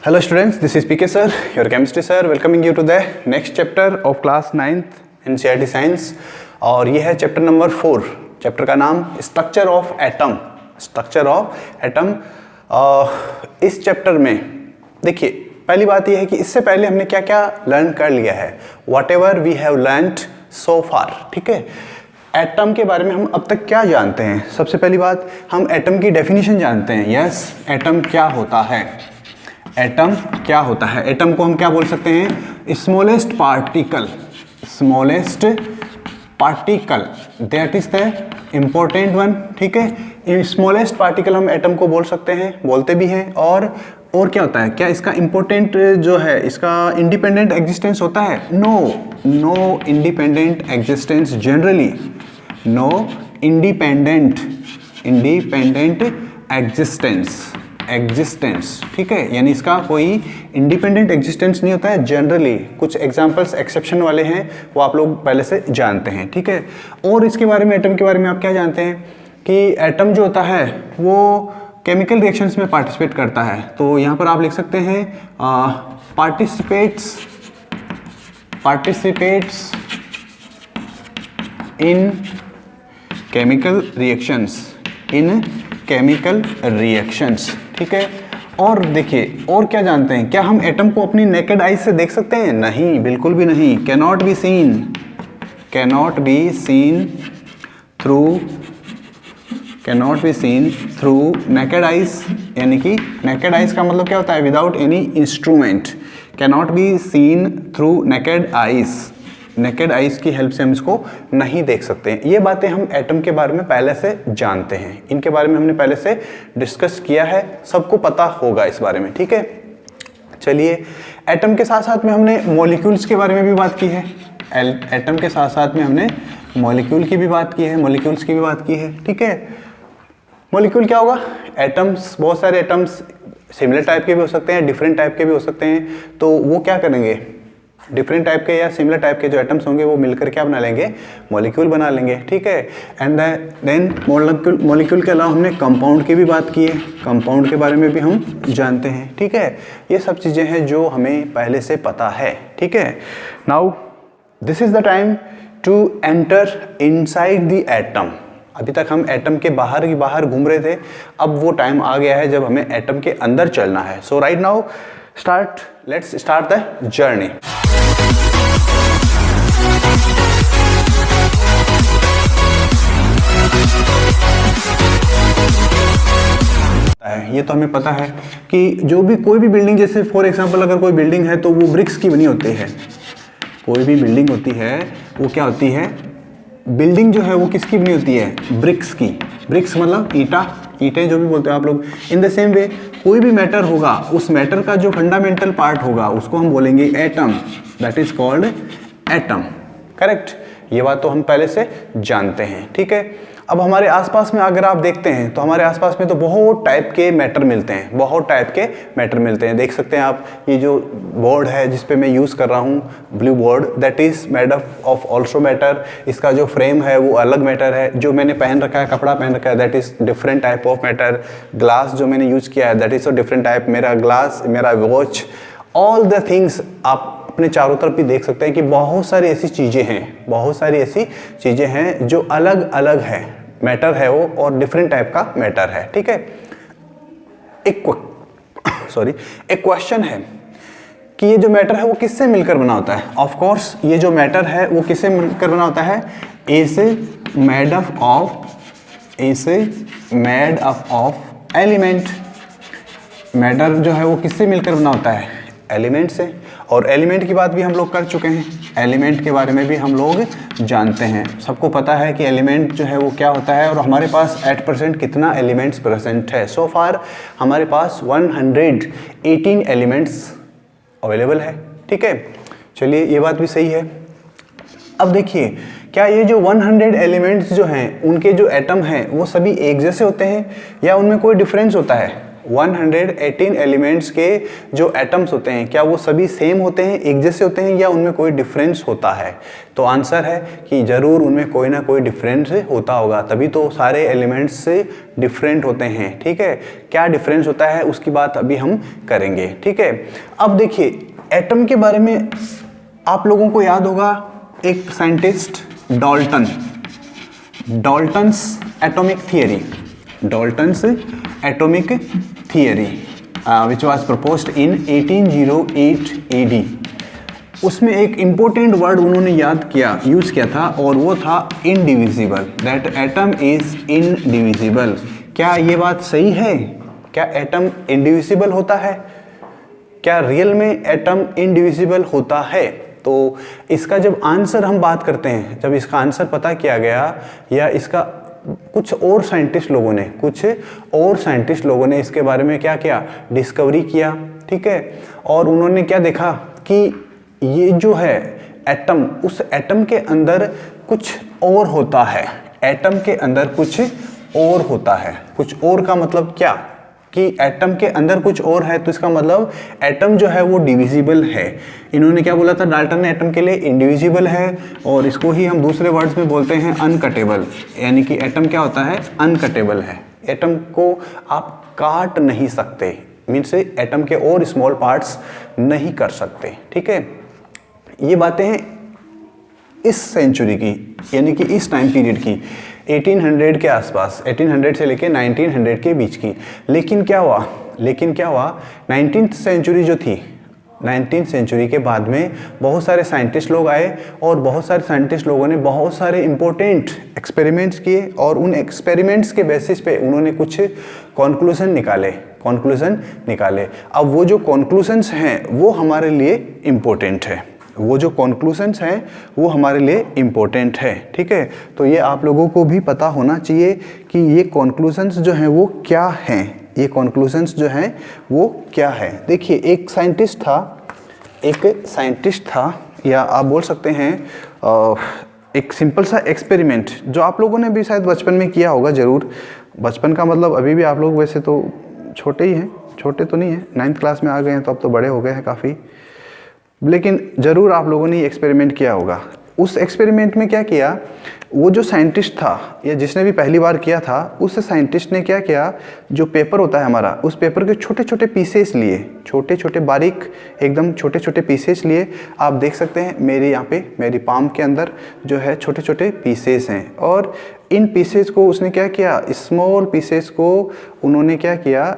Hello students, this is PK sir, your chemistry sir, welcoming you to the next chapter of class 9th NCERT Science। और ये है chapter number 4। Chapter का नाम structure of atom. Structure of atom. इस chapter में देखिए, पहली बात ये है कि इससे पहले हमने क्या क्या लर्न कर लिया है, whatever we have learned so far. ठीक है, एटम के बारे में हम अब तक क्या जानते हैं। सबसे पहली बात, हम एटम की डेफिनेशन जानते हैं। यस, एटम क्या होता है, एटम क्या होता है। एटम को हम क्या बोल सकते हैं, smallest particle. Smallest particle, that is the important one. ठीक है, स्मॉलेस्ट पार्टिकल हम एटम को बोल सकते हैं, बोलते भी हैं। और क्या होता है, क्या इसका इम्पोर्टेंट जो है, इसका इंडिपेंडेंट एग्जिस्टेंस होता है? No independent existence generally, no independent existence. ठीक है, यानी इसका कोई इंडिपेंडेंट एग्जिस्टेंस नहीं होता है जनरली। कुछ एग्जांपल्स एक्सेप्शन वाले हैं, वो आप लोग पहले से जानते हैं। ठीक है, और इसके बारे में, एटम के बारे में आप क्या जानते हैं कि एटम जो होता है वो केमिकल रिएक्शंस में पार्टिसिपेट करता है। तो यहाँ पर आप लिख सकते हैं पार्टिसिपेट्स इन केमिकल रिएक्शंस। ठीक है, और देखिए, और क्या जानते हैं, क्या हम एटम को अपनी नेकेड आई से देख सकते हैं? नहीं, बिल्कुल भी नहीं। Cannot be seen through naked eyes. यानी कि नेकेड आइज का मतलब क्या होता है, without any instrument. Cannot be seen through naked eyes. Naked eyes की हेल्प से हम इसको नहीं देख सकते हैं। ये बातें हम एटम के बारे में पहले से जानते हैं, इनके बारे में हमने पहले से डिस्कस किया है, सबको पता होगा इस बारे में। ठीक है, चलिए, एटम के साथ साथ में हमने मॉलिक्यूल्स के बारे में भी बात की है। एटम के साथ साथ में हमने मॉलिक्यूल्स की भी बात की है। ठीक है, मॉलिक्यूल क्या होगा? एटम्स, बहुत सारे एटम्स सिमिलर टाइप के भी हो सकते हैं, डिफरेंट टाइप के भी हो सकते हैं। तो वो क्या करेंगे, डिफरेंट टाइप के या सिमिलर टाइप के जो एटम्स होंगे वो मिलकर क्या बना लेंगे, मॉलिक्यूल बना लेंगे। ठीक है, एंड देन मॉलिक्यूल के अलावा हमने कंपाउंड की भी बात की है, कंपाउंड के बारे में भी हम जानते हैं। ठीक है, ये सब चीज़ें हैं जो हमें पहले से पता है। ठीक है, now this is the time to enter inside the atom. अभी तक हम एटम के बाहर घूम रहे थे, अब वो टाइम आ गया है जब हमें एटम के अंदर चलना है। So right now let's start the journey. ये तो हमें पता है कि जो भी कोई भी बिल्डिंग, जैसे फॉर एग्जांपल अगर कोई बिल्डिंग है तो वो ब्रिक्स की बनी होती है। कोई भी बिल्डिंग होती है वो क्या होती है, बिल्डिंग जो है वो किसकी बनी होती है, ब्रिक्स की। ब्रिक्स मतलब ईंटें जो भी बोलते हैं आप लोग। इन द सेम वे कोई भी मैटर होगा, उस मैटर का जो फंडामेंटल पार्ट होगा उसको हम बोलेंगे atom, that is called atom. Correct, ये बात तो हम पहले से जानते हैं। ठीक है, अब हमारे आसपास में अगर आप देखते हैं तो हमारे आसपास में तो बहुत टाइप के मैटर मिलते हैं, देख सकते हैं आप। ये जो बोर्ड है जिस पे मैं यूज़ कर रहा हूँ, blue board, that is made up of also matter. इसका जो फ्रेम है वो अलग मैटर है। जो मैंने पहन रखा है, कपड़ा पहन रखा है, that is different type of matter. Glass जो मैंने यूज़ किया है, दैट इज़ डिफरेंट टाइप। मेरा ग्लास, मेरा वॉच, ऑल द थिंग्स आप अपने चारों तरफ भी देख सकते हैं कि बहुत सारी ऐसी चीज़ें हैं जो अलग अलग है, मैटर है वो, और डिफरेंट टाइप का मैटर है। ठीक है, एक क्वेश्चन है कि ये जो मैटर है वो किससे मिलकर बना होता है। ऑफ कोर्स ये जो मैटर है वो किससे मिलकर बना होता है, ए से made up of element. Matter जो है वो किससे मिलकर बना होता है, एलिमेंट से। और एलिमेंट की बात भी हम लोग कर चुके हैं, एलिमेंट के बारे में भी हम लोग जानते हैं। सबको पता है कि एलिमेंट जो है वो क्या होता है, और हमारे पास एट परसेंट कितना एलिमेंट्स प्रेजेंट है। सो फार हमारे पास 118 एलिमेंट्स अवेलेबल है। ठीक है, चलिए, ये बात भी सही है। अब देखिए, क्या ये जो 100 एलिमेंट्स जो हैं उनके जो एटम हैं वो सभी एक जैसे होते हैं या उनमें कोई डिफरेंस होता है? 118 एलिमेंट्स के जो एटम्स होते हैं क्या वो सभी सेम होते हैं, एक जैसे होते हैं, या उनमें कोई डिफरेंस होता है? तो आंसर है कि ज़रूर उनमें कोई ना कोई डिफरेंस होता होगा, तभी तो सारे एलिमेंट्स से डिफरेंट होते हैं। ठीक है, क्या डिफरेंस होता है उसकी बात अभी हम करेंगे। ठीक है, अब देखिए एटम के बारे में आप लोगों को याद होगा एक scientist Dalton's atomic theory, Dalton's atomic theory which was proposed in 1808 AD। उसमें एक इंपॉर्टेंट वर्ड उन्होंने यूज़ किया था और वो था indivisible, that atom is indivisible. क्या ये बात सही है? क्या एटम इनडिविजिबल होता है? क्या रियल में एटम इनडिविजिबल होता है? तो इसका जब आंसर हम बात करते हैं, जब इसका आंसर पता किया गया या इसका कुछ और साइंटिस्ट लोगों ने इसके बारे में क्या किया, डिस्कवरी किया। ठीक है, और उन्होंने क्या देखा कि ये जो है एटम, उस एटम के अंदर कुछ और होता है, एटम के अंदर कुछ और होता है। कुछ और का मतलब क्या कि एटम के अंदर कुछ और है, तो इसका मतलब एटम जो है वो डिविजिबल है। इन्होंने क्या बोला था डाल्टन ने एटम के लिए? इंडिविजिबल है, और इसको ही हम दूसरे वर्ड्स में बोलते हैं अनकटेबल, यानी कि एटम क्या होता है? अनकटेबल है। एटम को आप काट नहीं सकते, मीन्स एटम के और स्मॉल पार्ट्स नहीं कर सकते। ठीक है, ये बातें हैं इस सेंचुरी की, यानी कि इस टाइम पीरियड की, 1800 के आसपास, 1800 से लेके 1900 के बीच की। लेकिन क्या हुआ 19th सेंचुरी जो थी, 19th सेंचुरी के बाद में बहुत सारे साइंटिस्ट लोग आए और बहुत सारे साइंटिस्ट लोगों ने बहुत सारे इंपॉर्टेंट एक्सपेरिमेंट्स किए, और उन एक्सपेरिमेंट्स के बेसिस पे उन्होंने कुछ कॉन्क्लूजन निकाले। अब वो जो कॉन्क्लूजन्स हैं वो हमारे लिए इम्पोर्टेंट है, ठीक है, तो ये आप लोगों को भी पता होना चाहिए कि ये कॉन्क्लूजन्स जो हैं वो क्या हैं, देखिए एक साइंटिस्ट था या आप बोल सकते हैं एक सिंपल सा एक्सपेरिमेंट जो आप लोगों ने भी शायद बचपन में किया होगा ज़रूर। बचपन का मतलब अभी भी आप लोग वैसे तो छोटे ही हैं, छोटे तो नहीं हैं, 9th क्लास में आ गए हैं तो अब तो बड़े हो गए हैं काफ़ी, लेकिन ज़रूर आप लोगों ने एक्सपेरिमेंट किया होगा। उस एक्सपेरिमेंट में क्या किया, वो जो साइंटिस्ट था या जिसने भी पहली बार किया था, उस साइंटिस्ट ने क्या किया, जो पेपर होता है हमारा, उस पेपर के छोटे छोटे पीसेस लिए, छोटे बारीक एकदम छोटे पीसेस लिए। आप देख सकते हैं मेरे यहाँ पे, मेरी पाम के अंदर जो है छोटे छोटे पीसेस हैं, और इन पीसेस को उसने क्या किया, स्मॉल पीसेस को उन्होंने क्या किया,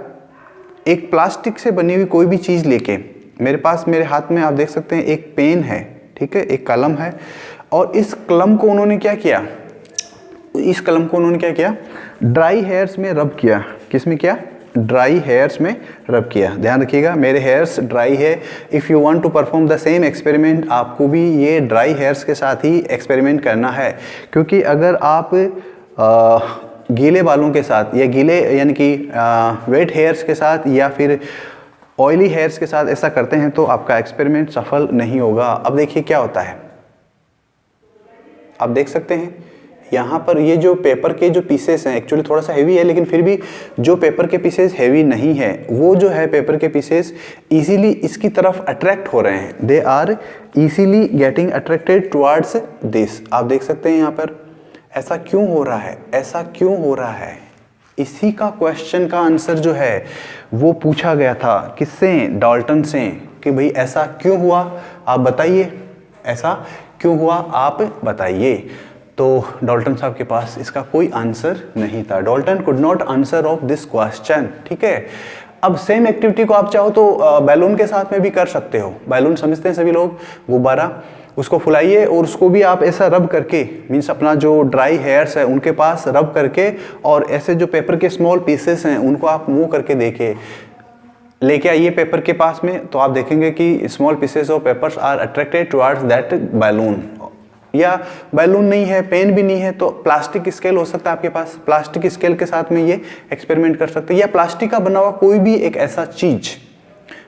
एक प्लास्टिक से बनी हुई कोई भी चीज़ लेके, मेरे हाथ में आप देख सकते हैं एक पेन है, ठीक है, एक कलम है, और इस कलम को उन्होंने क्या किया, ड्राई हेयर्स में रब किया। किस में किया? ड्राई हेयर्स में रब किया। ध्यान रखिएगा मेरे हेयर्स ड्राई है। If you want to perform the same experiment, आपको भी ये ड्राई हेयर्स के साथ ही एक्सपेरिमेंट करना है, क्योंकि अगर आप गीले बालों के साथ या गीले यानी कि वेट हेयर्स के साथ या फिर ऑयली हेयर्स के साथ ऐसा करते हैं तो आपका एक्सपेरिमेंट सफल नहीं होगा। अब देखिए क्या होता है, आप देख सकते हैं यहाँ पर ये जो पेपर के जो पीसेस हैं, एक्चुअली थोड़ा सा हैवी है, लेकिन फिर भी जो पेपर के पीसेस हैवी नहीं है, वो जो है पेपर के पीसेस इजीली इसकी तरफ अट्रैक्ट हो रहे हैं, they are easily getting attracted towards this. आप देख सकते हैं यहाँ पर ऐसा क्यों हो रहा है, इसी का क्वेश्चन का आंसर जो है वो पूछा गया था किससे, डाल्टन से, कि भाई ऐसा क्यों हुआ, आप बताइए, ऐसा क्यों हुआ आप बताइए। तो डाल्टन साहब के पास इसका कोई आंसर नहीं था, Dalton could not answer of this question. ठीक है, अब सेम एक्टिविटी को आप चाहो तो बैलून के साथ में भी कर सकते हो। बैलून समझते हैं सभी लोग, गुब्बारा, उसको फुलाइए और उसको भी आप ऐसा रब करके, मीन्स अपना जो ड्राई हेयर्स है उनके पास रब करके, और ऐसे जो पेपर के स्मॉल पीसेस हैं उनको आप मूव करके देखिए, लेके आइए पेपर के पास में, तो आप देखेंगे कि small pieces of papers are attracted towards that balloon. या बैलून नहीं है, पेन भी नहीं है, तो प्लास्टिक स्केल हो सकता है आपके पास, प्लास्टिक स्केल के साथ में ये एक्सपेरिमेंट कर सकते हैं, या प्लास्टिक का बना हुआ कोई भी एक ऐसा चीज,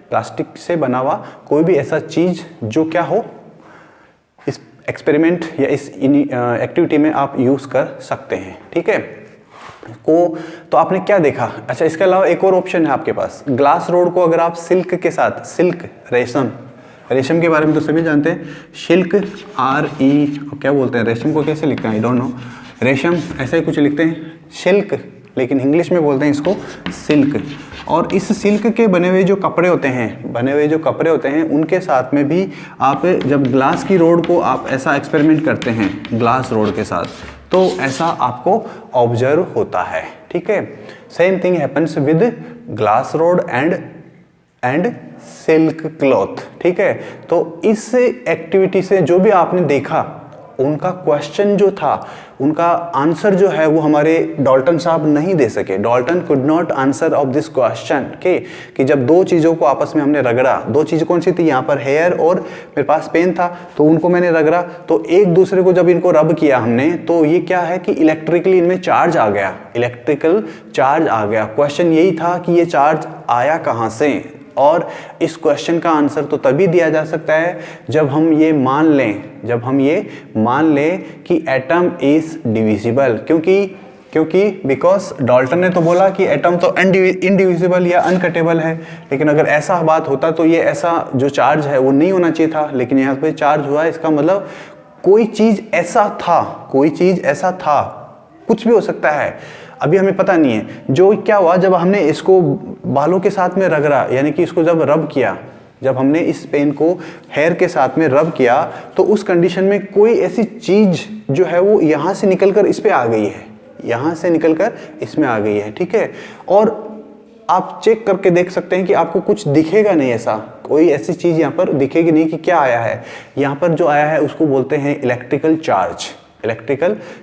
प्लास्टिक से बना हुआ कोई भी ऐसा चीज जो क्या हो, इस एक्सपेरिमेंट या इस एक्टिविटी में आप यूज कर सकते हैं। ठीक है, को तो आपने क्या देखा। अच्छा, इसके अलावा एक और ऑप्शन है आपके पास, ग्लास रोड को अगर आप सिल्क के साथ, सिल्क रेशम, रेशम के बारे में तो सभी जानते हैं, सिल्क RE क्या बोलते हैं, रेशम को कैसे लिखते हैं आई डोंट नो, रेशम ऐसा ही कुछ लिखते हैं, सिल्क, लेकिन इंग्लिश में बोलते हैं इसको सिल्क। और इस सिल्क के बने हुए जो कपड़े होते हैं, उनके साथ में भी आप जब ग्लास की रोड को आप ऐसा एक्सपेरिमेंट करते हैं ग्लास रोड के साथ, तो ऐसा आपको ऑब्जर्व होता है। ठीक है, same thing happens with glass rod and silk cloth. ठीक है, तो इस एक्टिविटी से जो भी आपने देखा, उनका क्वेश्चन जो था, उनका आंसर जो है वो हमारे डाल्टन साहब नहीं दे सके। Dalton could not answer of this question कि जब दो चीज़ों को आपस में हमने रगड़ा, दो चीज़ें कौन सी थी, यहाँ पर हेयर और मेरे पास पेन था, तो उनको मैंने रगड़ा, तो एक दूसरे को जब इनको रब किया हमने, तो ये क्या है कि इलेक्ट्रिकली इनमें चार्ज आ गया, इलेक्ट्रिकल चार्ज आ गया। क्वेश्चन यही था कि ये चार्ज आया कहाँ से, और इस क्वेश्चन का आंसर तो तभी दिया जा सकता है जब हम ये मान लें कि एटम इज डिविजिबल। क्योंकि बिकॉज डाल्टन ने तो बोला कि एटम तो इनडिविजिबल या अनकटेबल है, लेकिन अगर ऐसा बात होता तो ये ऐसा जो चार्ज है वो नहीं होना चाहिए था, लेकिन यहाँ पे चार्ज हुआ है, इसका मतलब कोई चीज़ ऐसा था, कुछ भी हो सकता है, अभी हमें पता नहीं है। जो क्या हुआ जब हमने इसको बालों के साथ में रगड़ा, यानी कि इसको जब रब किया, जब हमने इस पेन को हेयर के साथ में रब किया, तो उस कंडीशन में कोई ऐसी चीज जो है वो यहाँ से निकलकर इस पे आ गई है, यहाँ से निकलकर इसमें आ गई है। ठीक है, और आप चेक करके देख सकते हैं कि आपको कुछ दिखेगा नहीं, ऐसा कोई ऐसी चीज यहाँ पर दिखेगी नहीं कि क्या आया है। यहाँ पर जो आया है उसको बोलते हैं इलेक्ट्रिकल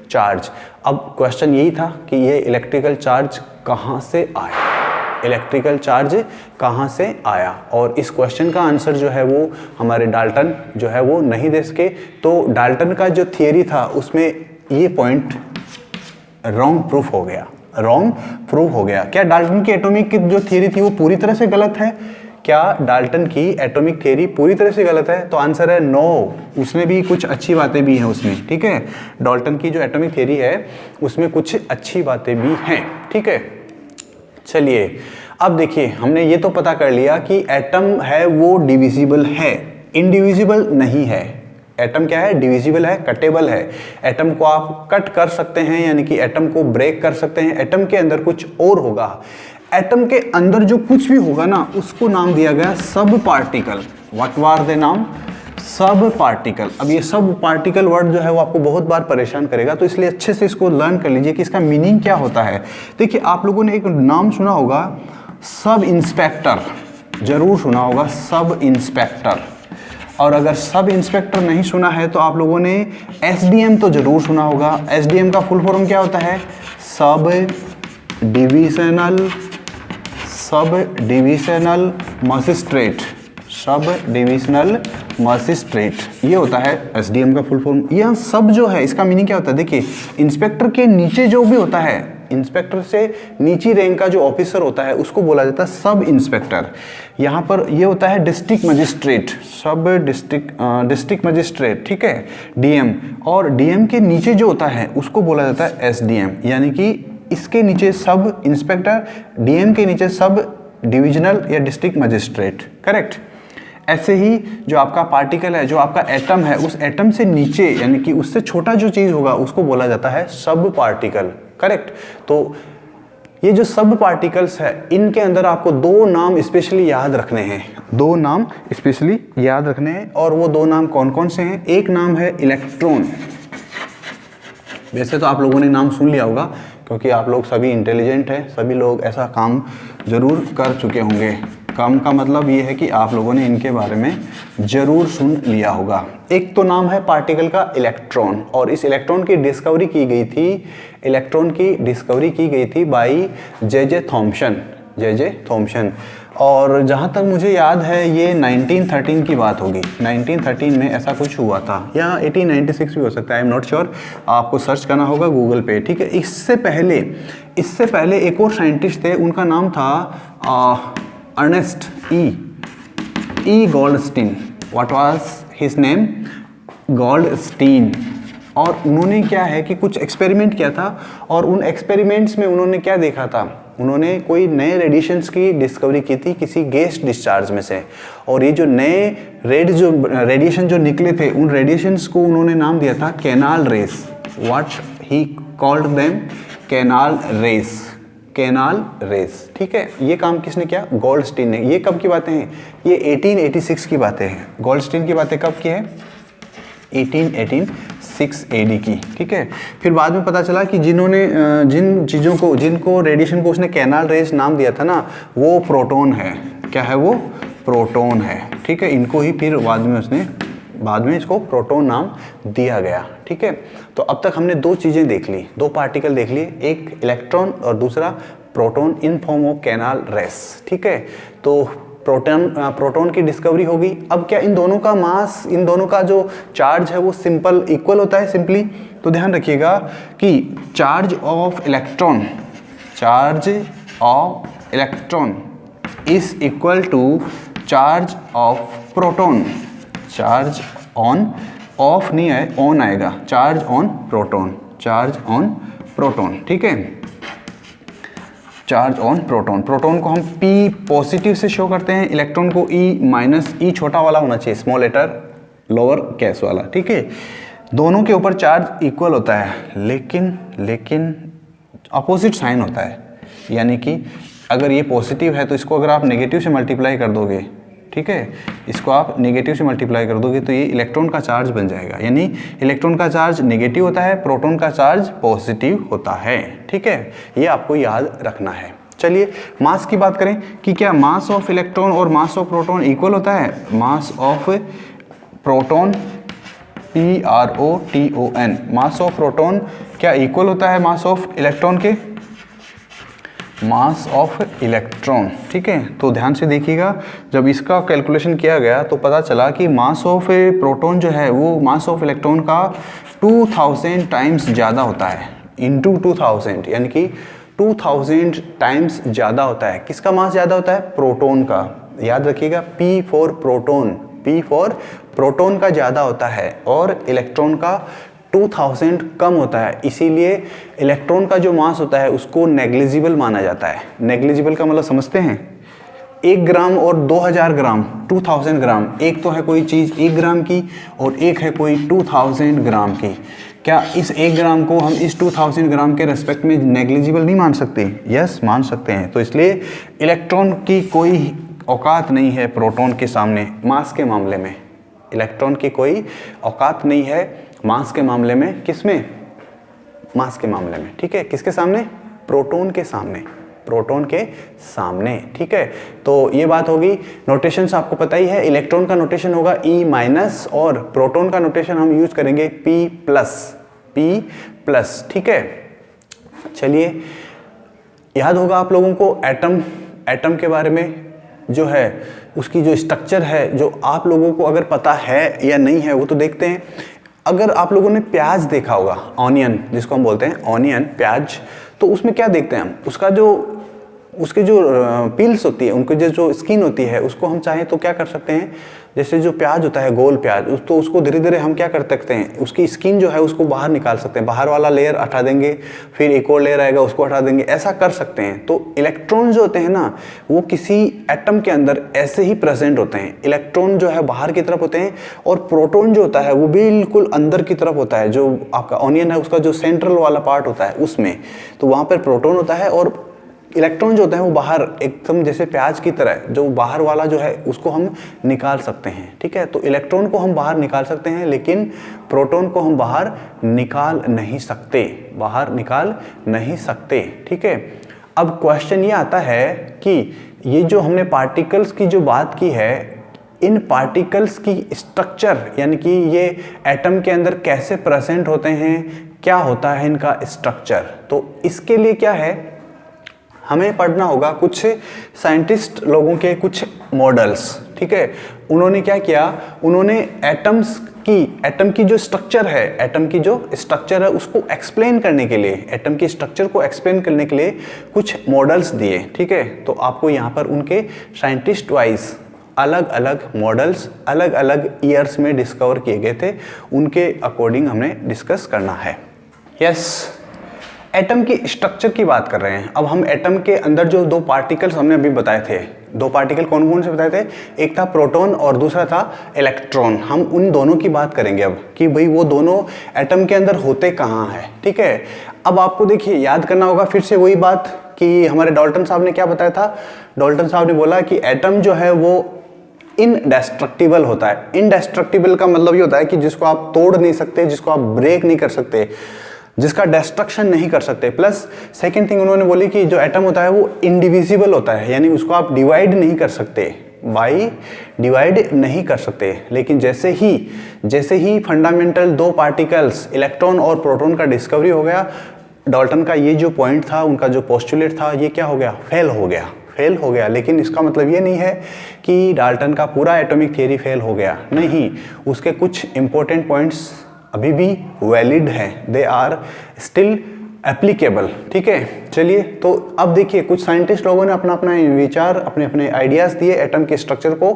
चार्ज। अब क्वेश्चन यही था कि ये इलेक्ट्रिकल चार्ज कहाँ से आया, और इस क्वेश्चन का आंसर जो है वो हमारे डाल्टन जो है वो नहीं दे सके। तो डाल्टन का जो थियरी था उसमें ये पॉइंट रॉन्ग प्रूफ हो गया। क्या डाल्टन की एटॉमिक की जो थियरी थी वो पूरी तरह से गलत है? क्या डाल्टन की एटॉमिक थियरी पूरी तरह से गलत है? तो आंसर है नो, उसमें भी कुछ अच्छी बातें भी हैं उसमें। ठीक है, डाल्टन की जो एटॉमिक थियरी है उसमें कुछ अच्छी बातें भी हैं। ठीक है, चलिए अब देखिए, हमने ये तो पता कर लिया कि एटम है वो डिविजिबल है, इनडिविजिबल नहीं है। एटम क्या है? डिविजिबल है, कटेबल है। एटम को आप कट कर सकते हैं, यानी कि एटम को ब्रेक कर सकते हैं। एटम के अंदर कुछ और होगा, एटम के अंदर जो कुछ भी होगा ना उसको नाम दिया गया सब पार्टिकल। व्हाट वर द नाम? सब पार्टिकल। अब ये सब पार्टिकल वर्ड जो है वो आपको बहुत बार परेशान करेगा, तो इसलिए अच्छे से इसको लर्न कर लीजिए कि इसका मीनिंग क्या होता है। देखिए, आप लोगों ने एक नाम सुना होगा सब इंस्पेक्टर, जरूर सुना होगा सब इंस्पेक्टर। और अगर सब इंस्पेक्टर नहीं सुना है तो आप लोगों ने SDM तो जरूर सुना होगा। SDM का फुल फॉर्म क्या होता है? सब डिविजनल मजिस्ट्रेट, ये होता है SDM का फुल फॉर्म। यह सब जो है इसका मीनिंग क्या होता है? देखिए, इंस्पेक्टर के नीचे जो भी होता है, इंस्पेक्टर से नीची रैंक का जो ऑफिसर होता है उसको बोला जाता है सब इंस्पेक्टर। यहाँ पर ये होता है डिस्ट्रिक्ट मजिस्ट्रेट, सब डिस्ट्रिक्ट मजिस्ट्रेट। ठीक है, DM, और DM के नीचे जो होता है उसको बोला जाता है SDM, यानी कि इसके नीचे सब इंस्पेक्टर, DM के नीचे सब डिविजनल या डिस्ट्रिक्ट मजिस्ट्रेट। करेक्ट। ऐसे ही जो आपका पार्टिकल है, जो आपका एटम है, उस एटम से नीचे यानी कि उससे छोटा जो चीज़ होगा उसको बोला जाता है सब पार्टिकल। करेक्ट। तो ये जो सब पार्टिकल्स है, इनके अंदर आपको दो नाम स्पेशली याद रखने हैं, और वो दो नाम कौन कौन से हैं? एक नाम है इलेक्ट्रॉन। वैसे तो आप लोगों ने नाम सुन लिया होगा क्योंकि आप लोग सभी इंटेलिजेंट हैं, सभी लोग ऐसा काम जरूर कर चुके होंगे। काम का मतलब ये है कि आप लोगों ने इनके बारे में जरूर सुन लिया होगा। एक तो नाम है पार्टिकल का इलेक्ट्रॉन, और इस इलेक्ट्रॉन की डिस्कवरी की गई थी बाई जे थॉम्सन। और जहाँ तक मुझे याद है ये 1913 की बात होगी। 1913 में ऐसा कुछ हुआ था, या 1896 भी हो सकता है, आई एम नॉट श्योर, आपको सर्च करना होगा गूगल पे। ठीक है, इससे पहले एक और साइंटिस्ट थे, उनका नाम था Ernest E Goldstein. What was his name? Goldstein. और उन्होंने क्या है कि कुछ एक्सपेरिमेंट किया था और उन एक्सपेरिमेंट्स में उन्होंने क्या देखा था, उन्होंने कोई नए रेडिएशंस की डिस्कवरी की थी किसी गैस डिस्चार्ज में से, और ये जो नए रेडिएशन जो निकले थे उन रेडिएशंस को उन्होंने नाम दिया था canal rays. What he called them canal rays, canal rays. ठीक है, ये काम किसने किया, गोल्डस्टीन ने। ये कब की बातें हैं, ये 1886 की बातें हैं। गोल्डस्टीन की बातें कब की है, 1886 AD की। ठीक है, फिर बाद में पता चला कि जिन्होंने जिन चीज़ों को, जिनको रेडिएशन को उसने कैनाल रेस नाम दिया था ना, वो प्रोटॉन है। क्या है वो, प्रोटॉन है। ठीक है, इनको ही फिर बाद में इसको प्रोटॉन नाम दिया गया। ठीक है, तो अब तक हमने दो चीज़ें देख ली, दो पार्टिकल देख लिए, एक इलेक्ट्रॉन और दूसरा proton in form of canal rays. ठीक है, तो प्रोटॉन की डिस्कवरी होगी। अब क्या इन दोनों का मास, इन दोनों का जो चार्ज है वो सिंपल इक्वल होता है सिंपली। तो ध्यान रखिएगा कि charge of electron is equal to charge of proton. Charge on, of नहीं है, ऑन आएगा, चार्ज ऑन प्रोटॉन। ठीक है, चार्ज ऑन प्रोटॉन। प्रोटॉन को हम P पॉजिटिव से शो करते हैं, इलेक्ट्रॉन को E- छोटा वाला होना चाहिए, स्मॉल लेटर लोअर केस वाला। ठीक है, दोनों के ऊपर चार्ज इक्वल होता है, लेकिन अपोजिट साइन होता है। यानी कि अगर ये पॉजिटिव है तो इसको अगर आप नेगेटिव से मल्टीप्लाई कर दोगे, ठीक है, इसको आप नेगेटिव से मल्टीप्लाई कर दोगे तो ये इलेक्ट्रॉन का चार्ज बन जाएगा। यानी इलेक्ट्रॉन का चार्ज नेगेटिव होता है, प्रोटॉन का चार्ज पॉजिटिव होता है। ठीक है, ये आपको याद रखना है। चलिए मास की बात करें कि क्या मास ऑफ इलेक्ट्रॉन और मास ऑफ प्रोटॉन इक्वल होता है। Mass of proton PROTON, mass of proton क्या इक्वल होता है मास ऑफ इलेक्ट्रॉन के, मास ऑफ इलेक्ट्रॉन। ठीक है, तो ध्यान से देखिएगा, जब इसका कैलकुलेशन किया गया तो पता चला कि मास ऑफ प्रोटॉन जो है वो मास ऑफ इलेक्ट्रॉन का 2000 टाइम्स ज़्यादा होता है, इंटू 2000, यानी कि 2000 टाइम्स ज़्यादा होता है। किसका मास ज़्यादा होता है, प्रोटॉन का। याद रखिएगा, P फॉर प्रोटॉन का ज़्यादा होता है और इलेक्ट्रॉन का 2000 कम होता है। इसीलिए इलेक्ट्रॉन का जो मास होता है उसको नेग्लिजिबल माना जाता है। नेग्लिजिबल का मतलब समझते हैं, 1 ग्राम और 2000 ग्राम, 2000 ग्राम, एक तो है कोई चीज़ 1 ग्राम की और एक है कोई 2000 ग्राम की। क्या इस 1 ग्राम को हम इस 2000 ग्राम के रेस्पेक्ट में नेग्लिजिबल नहीं मान सकते? यस, मान सकते हैं। तो इसलिए इलेक्ट्रॉन की कोई औकात नहीं है प्रोटॉन के सामने मास के मामले में। इलेक्ट्रॉन की कोई औकात नहीं है मास के मामले में। किसमें, मास के मामले में। ठीक है, किसके सामने, प्रोटॉन के सामने, प्रोटॉन के सामने। ठीक है, तो ये बात होगी। नोटेशंस आपको पता ही है, इलेक्ट्रॉन का नोटेशन होगा E- और प्रोटॉन का नोटेशन हम यूज करेंगे P+। ठीक है, चलिए याद होगा आप लोगों को एटम के बारे में जो है उसकी जो स्ट्रक्चर है, जो आप लोगों को अगर पता है या नहीं है वो तो देखते हैं। अगर आप लोगों ने प्याज देखा होगा, ऑनियन जिसको हम बोलते हैं, ऑनियन, प्याज, तो उसमें क्या देखते हैं हम, उसके जो पील्स होती है, उनकी जो स्किन होती है, उसको हम चाहें तो क्या कर सकते हैं, जैसे जो प्याज होता है, गोल प्याज, तो उसको धीरे धीरे हम क्या कर सकते हैं, उसकी स्किन जो है उसको बाहर निकाल सकते हैं, बाहर वाला लेयर हटा देंगे, फिर एक और लेयर आएगा उसको हटा देंगे, ऐसा कर सकते हैं। तो इलेक्ट्रॉन जो होते हैं ना, वो किसी एटम के अंदर ऐसे ही प्रेजेंट होते हैं। इलेक्ट्रॉन जो है बाहर की तरफ होते हैं और प्रोटॉन जो होता है वो बिल्कुल अंदर की तरफ होता है। जो आपका ऑनियन है उसका जो सेंट्रल वाला पार्ट होता है उसमें, तो वहाँ पर प्रोटॉन होता है और इलेक्ट्रॉन जो होते हैं वो बाहर, एकदम जैसे प्याज की तरह जो बाहर वाला जो है उसको हम निकाल सकते हैं। ठीक है, तो इलेक्ट्रॉन को हम बाहर निकाल सकते हैं लेकिन प्रोटॉन को हम बाहर निकाल नहीं सकते। ठीक है, अब क्वेश्चन ये आता है कि ये जो हमने पार्टिकल्स की जो बात की है, इन पार्टिकल्स की स्ट्रक्चर, यानी कि ये एटम के अंदर कैसे प्रेजेंट होते हैं, क्या होता है इनका स्ट्रक्चर, तो इसके लिए क्या है, हमें पढ़ना होगा कुछ साइंटिस्ट लोगों के कुछ मॉडल्स। ठीक है, उन्होंने क्या किया, उन्होंने एटम की जो स्ट्रक्चर है, उसको एक्सप्लेन करने के लिए, एटम की स्ट्रक्चर को एक्सप्लेन करने के लिए कुछ मॉडल्स दिए। ठीक है, तो आपको यहाँ पर उनके साइंटिस्ट वाइज अलग अलग मॉडल्स अलग अलग ईयर्स में डिस्कवर किए गए थे, उनके अकॉर्डिंग हमने डिस्कस करना है। यस, एटम की स्ट्रक्चर की बात कर रहे हैं। अब हम एटम के अंदर जो दो पार्टिकल्स हमने अभी बताए थे, दो पार्टिकल कौन कौन से बताए थे, एक था प्रोटॉन और दूसरा था इलेक्ट्रॉन। हम उन दोनों की बात करेंगे अब कि भाई वो दोनों एटम के अंदर होते कहाँ हैं। ठीक है, अब आपको देखिए याद करना होगा फिर से वही बात कि हमारे डाल्टन साहब ने क्या बताया था। डाल्टन साहब ने बोला कि एटम जो है वो इनडेस्ट्रक्टिबल होता है। इनडेस्ट्रक्टिबल का मतलब ये होता है कि जिसको आप तोड़ नहीं सकते, जिसको आप ब्रेक नहीं कर सकते, जिसका डिस्ट्रक्शन नहीं कर सकते। प्लस सेकंड थिंग उन्होंने बोली कि जो एटम होता है वो इंडिविजिबल होता है, यानी उसको आप डिवाइड नहीं कर सकते, डिवाइड नहीं कर सकते। लेकिन जैसे ही फंडामेंटल दो पार्टिकल्स इलेक्ट्रॉन और प्रोटॉन का डिस्कवरी हो गया, डाल्टन का ये जो पॉइंट था, उनका जो पोस्टुलेट था, ये क्या हो गया, फेल हो गया। लेकिन इसका मतलब ये नहीं है कि डाल्टन का पूरा एटॉमिक थियरी फेल हो गया, नहीं, उसके कुछ इंपॉर्टेंट पॉइंट्स अभी भी वैलिड हैं, दे आर स्टिल एप्लीकेबल। ठीक है, चलिए तो अब देखिए कुछ साइंटिस्ट लोगों ने अपना अपना विचार, अपने अपने आइडियाज दिए एटम के स्ट्रक्चर को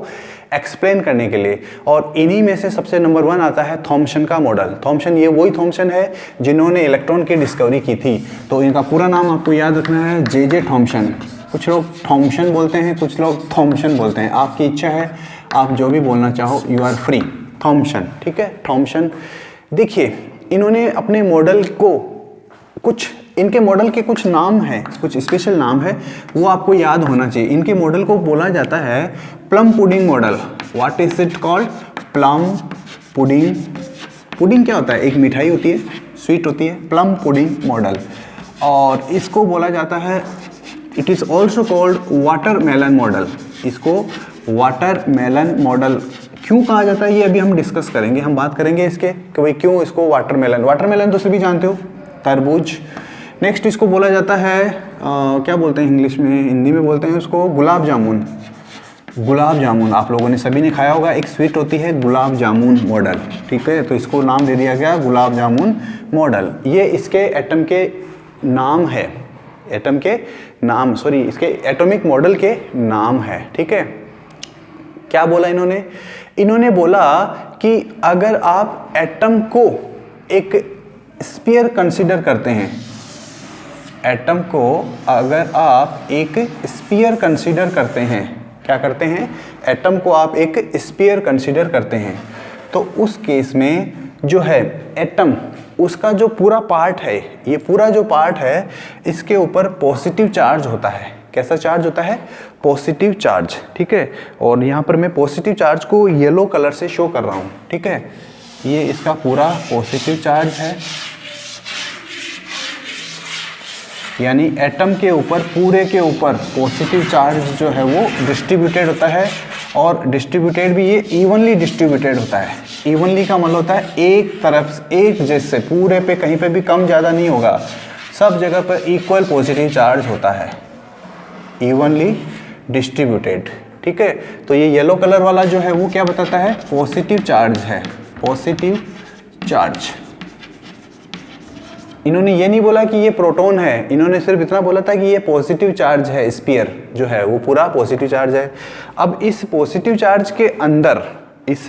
एक्सप्लेन करने के लिए, और इन्हीं में से सबसे नंबर 1 आता है थॉम्सन का मॉडल। थॉम्सन, ये वही थॉम्सन है जिन्होंने इलेक्ट्रॉन की डिस्कवरी की थी। तो इनका पूरा नाम आपको याद रखना है, जे थॉम्सन। कुछ लोग थॉम्सन बोलते हैं, कुछ लोग थॉम्सन बोलते हैं, आपकी इच्छा है, आप जो भी बोलना चाहो, यू आर फ्री। थॉम्सन, ठीक है, थॉम्सन। देखिए इन्होंने अपने मॉडल को कुछ, इनके मॉडल के कुछ नाम हैं, कुछ स्पेशल नाम है, वो आपको याद होना चाहिए। इनके मॉडल को बोला जाता है plum pudding model. What is it called, plum pudding. Pudding क्या होता है, एक मिठाई होती है, स्वीट होती है, प्लम पुडिंग मॉडल। और इसको बोला जाता है, it is also called watermelon model. इसको वाटरमेलन मॉडल क्यों कहा जाता है, ये अभी हम डिस्कस करेंगे। हम बात करेंगे इसके कि भाई क्यों इसको वाटरमेलन तो सभी जानते हो, तरबूज। नेक्स्ट इसको बोला जाता है क्या बोलते हैं इंग्लिश में, हिंदी में बोलते हैं उसको गुलाब जामुन। गुलाब जामुन आप लोगों ने सभी ने खाया होगा, एक स्वीट होती है गुलाब जामुन मॉडल। ठीक है, तो इसको नाम दे दिया गया गुलाब जामुन मॉडल। ये इसके एटम के नाम है, एटम के नाम, सॉरी, इसके एटॉमिक मॉडल के नाम है। ठीक है, क्या बोला इन्होंने, इन्होंने बोला कि अगर आप एटम को एक स्फीयर कंसीडर करते हैं, एटम को अगर आप एक स्फीयर कंसीडर करते हैं, क्या करते हैं, एटम को आप एक स्फीयर कंसीडर करते हैं, तो उस केस में जो है एटम, उसका जो पूरा पार्ट है, ये पूरा जो पार्ट है, इसके ऊपर पॉजिटिव चार्ज होता है। कैसा चार्ज होता है, पॉजिटिव चार्ज। ठीक है, और यहाँ पर मैं पॉजिटिव चार्ज को येलो कलर से शो कर रहा हूँ। ठीक है, ये इसका पूरा पॉजिटिव चार्ज है, यानी एटम के ऊपर, पूरे के ऊपर पॉजिटिव चार्ज जो है वो डिस्ट्रीब्यूटेड होता है, और डिस्ट्रीब्यूटेड भी ये इवनली डिस्ट्रीब्यूटेड होता है। इवनली का मतलब होता है एक तरफ, एक जैसे, पूरे पे कहीं पे भी कम ज़्यादा नहीं होगा, सब जगह पर इक्वल पॉजिटिव चार्ज होता है, इवनली डिस्ट्रीब्यूटेड। ठीक है, तो ये येलो कलर वाला जो है वो क्या बताता है, पॉजिटिव चार्ज है, पॉजिटिव चार्ज। इन्होंने ये नहीं बोला कि ये प्रोटॉन है, इन्होंने सिर्फ इतना बोला था कि ये पॉजिटिव चार्ज है, स्फीयर जो है वो पूरा पॉजिटिव चार्ज है। अब इस पॉजिटिव चार्ज के अंदर, इस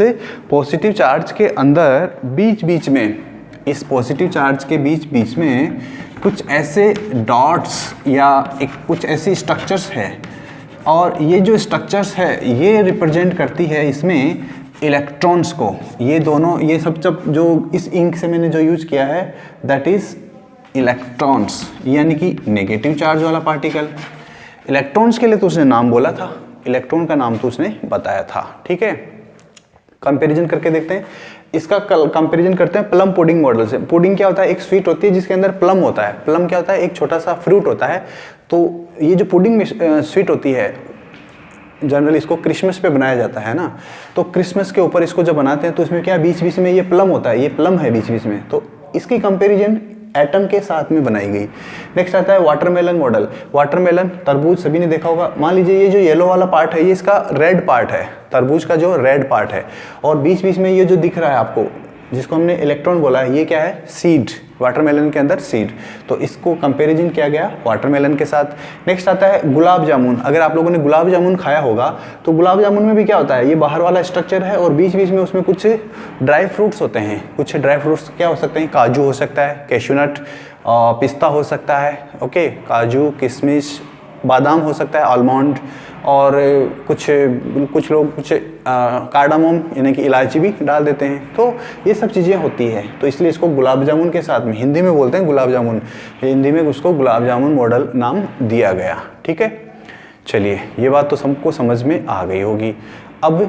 पॉजिटिव चार्ज के अंदर बीच बीच में, इस पॉजिटिव चार्ज के बीच बीच में कुछ ऐसे डॉट्स या एक कुछ ऐसी स्ट्रक्चर्स है, और ये जो स्ट्रक्चर्स है ये रिप्रेजेंट करती है इसमें इलेक्ट्रॉन्स को। ये दोनों, ये सब जो इस इंक से मैंने जो यूज किया है, दैट इज इलेक्ट्रॉन्स, यानी कि नेगेटिव चार्ज वाला पार्टिकल। इलेक्ट्रॉन्स के लिए तो उसने नाम बोला था, इलेक्ट्रॉन का नाम तो उसने बताया था। ठीक है, कंपैरिजन करके देखते हैं, इसका कंपैरिजन करते हैं प्लम पुडिंग मॉडल से। पुडिंग क्या होता है, एक स्वीट होती है जिसके अंदर प्लम होता है। प्लम क्या होता है, एक छोटा सा फ्रूट होता है। तो ये जो पुडिंग स्वीट होती है, जनरली इसको क्रिसमस पे बनाया जाता है ना, तो क्रिसमस के ऊपर इसको जब बनाते हैं तो इसमें क्या बीच बीच में ये प्लम होता है, ये प्लम है बीच बीच में, तो इसकी कंपैरिजन एटम के साथ में बनाई गई। नेक्स्ट आता है वाटरमेलन मॉडल। वाटरमेलन, तरबूज सभी ने देखा होगा। मान लीजिए ये जो येलो वाला पार्ट है, ये इसका रेड पार्ट है, तरबूज का जो रेड पार्ट है, और बीच बीच में ये जो दिख रहा है आपको, जिसको हमने इलेक्ट्रॉन बोला है, ये क्या है, सीड, वाटरमेलन के अंदर सीड। तो इसको कंपैरिजन किया गया वाटरमेलन के साथ। नेक्स्ट आता है गुलाब जामुन। अगर आप लोगों ने गुलाब जामुन खाया होगा तो गुलाब जामुन में भी क्या होता है, ये बाहर वाला स्ट्रक्चर है और बीच बीच में उसमें कुछ ड्राई फ्रूट्स होते हैं। कुछ ड्राई फ्रूट्स क्या हो सकते हैं, काजू हो सकता है, कैशूनट, पिस्ता हो सकता है, ओके, काजू, किशमिश, बादाम हो सकता है, आलमंड, और कुछ लोग कुछ कार्डामोम यानी कि इलायची भी डाल देते हैं। तो ये सब चीज़ें होती है, तो इसलिए इसको गुलाब जामुन के साथ में, हिंदी में बोलते हैं गुलाब जामुन, हिंदी में उसको गुलाब जामुन मॉडल नाम दिया गया। ठीक है, चलिए ये बात तो सबको समझ में आ गई होगी। अब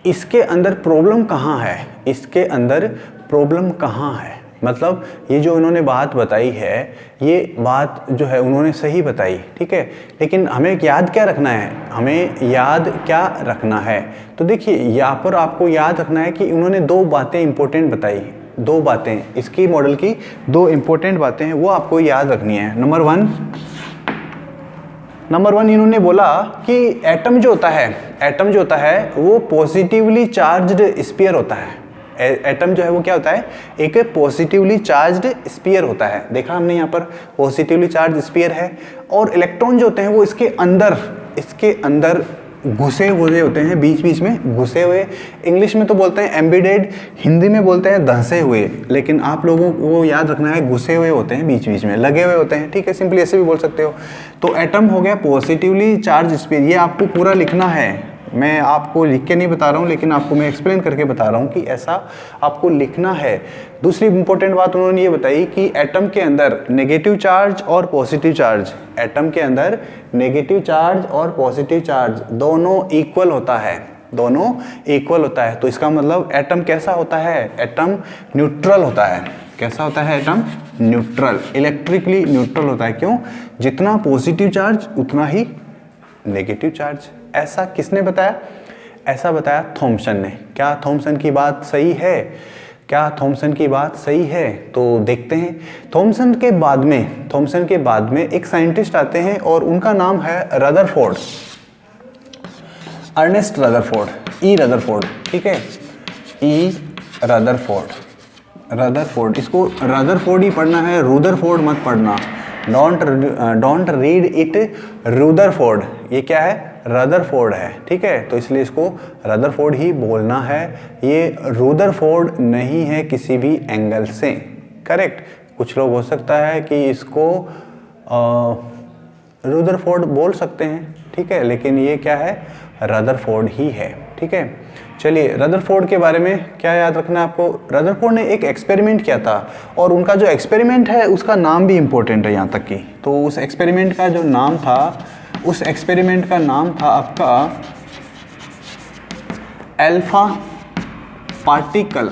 इसके अंदर प्रॉब्लम कहाँ है, इसके अंदर प्रॉब्लम कहाँ है, मतलब ये जो इन्होंने बात बताई है, ये बात जो है उन्होंने सही बताई, ठीक है, लेकिन हमें याद क्या रखना है, हमें याद क्या रखना है। तो देखिए यहाँ पर आपको याद रखना है कि उन्होंने दो बातें इंपॉर्टेंट बताई, दो बातें, इसकी मॉडल की दो इंपॉर्टेंट बातें हैं, वो आपको याद रखनी है। नंबर वन इन्होंने बोला कि एटम जो होता है वो पॉजिटिवली चार्ज्ड स्फीयर होता है। एटम जो है वो क्या होता है, एक पॉजिटिवली चार्ज्ड स्फीयर होता है। देखा हमने यहाँ पर पॉजिटिवली चार्ज स्फीयर है, और इलेक्ट्रॉन जो होते हैं वो इसके अंदर घुसे हुए होते हैं, बीच बीच में घुसे हुए। इंग्लिश में तो बोलते हैं एम्बेडेड, हिंदी में बोलते हैं धंसे हुए, लेकिन आप लोगों को याद रखना है घुसे हुए होते हैं, बीच बीच में लगे हुए होते हैं। ठीक है, सिंपली ऐसे भी बोल सकते हो। तो एटम हो गया पॉजिटिवली चार्ज स्फीयर, ये आपको पूरा लिखना है। मैं आपको लिख के नहीं बता रहा हूँ, लेकिन आपको मैं एक्सप्लेन करके बता रहा हूँ कि ऐसा आपको लिखना है। दूसरी इंपॉर्टेंट बात उन्होंने ये बताई कि एटम के अंदर नेगेटिव चार्ज और पॉजिटिव चार्ज, एटम के अंदर नेगेटिव चार्ज और पॉजिटिव चार्ज दोनों इक्वल होता है, दोनों इक्वल होता है। तो इसका मतलब एटम कैसा होता है, एटम न्यूट्रल होता है। कैसा होता है एटम, न्यूट्रल, इलेक्ट्रिकली न्यूट्रल होता है। क्यों, जितना पॉजिटिव चार्ज उतना ही नेगेटिव चार्ज। ऐसा किसने बताया, ऐसा बताया थॉमसन ने। क्या थॉमसन की बात सही है, क्या थॉमसन की बात सही है? तो देखते हैं। थॉमसन के बाद में एक साइंटिस्ट आते हैं और उनका नाम है रदरफोर्ड, अर्नेस्ट रदरफोर्ड, ई रदरफोर्ड। ठीक है, ई रदरफोर्ड, इसको रदरफोर्ड ही पढ़ना है, रुदरफोर्ड मत पढ़ना। डोंट रीड इट रुदरफोर्ड, ये क्या है, रदरफोर्ड है। ठीक है, तो इसलिए इसको रदरफोर्ड ही बोलना है, ये रुदरफोर्ड नहीं है किसी भी एंगल से। करेक्ट, कुछ लोग हो सकता है कि इसको रुदरफोर्ड बोल सकते हैं, ठीक है, लेकिन ये क्या है, रदरफोर्ड ही है। ठीक है, चलिए रदरफोर्ड के बारे में क्या याद रखना है आपको। रदरफोर्ड ने एक एक्सपेरिमेंट किया था, और उनका जो एक्सपेरिमेंट है उसका नाम भी इम्पोर्टेंट है यहाँ तक कि। तो उस एक्सपेरिमेंट का जो नाम था, उस एक्सपेरिमेंट का नाम था आपका alpha particle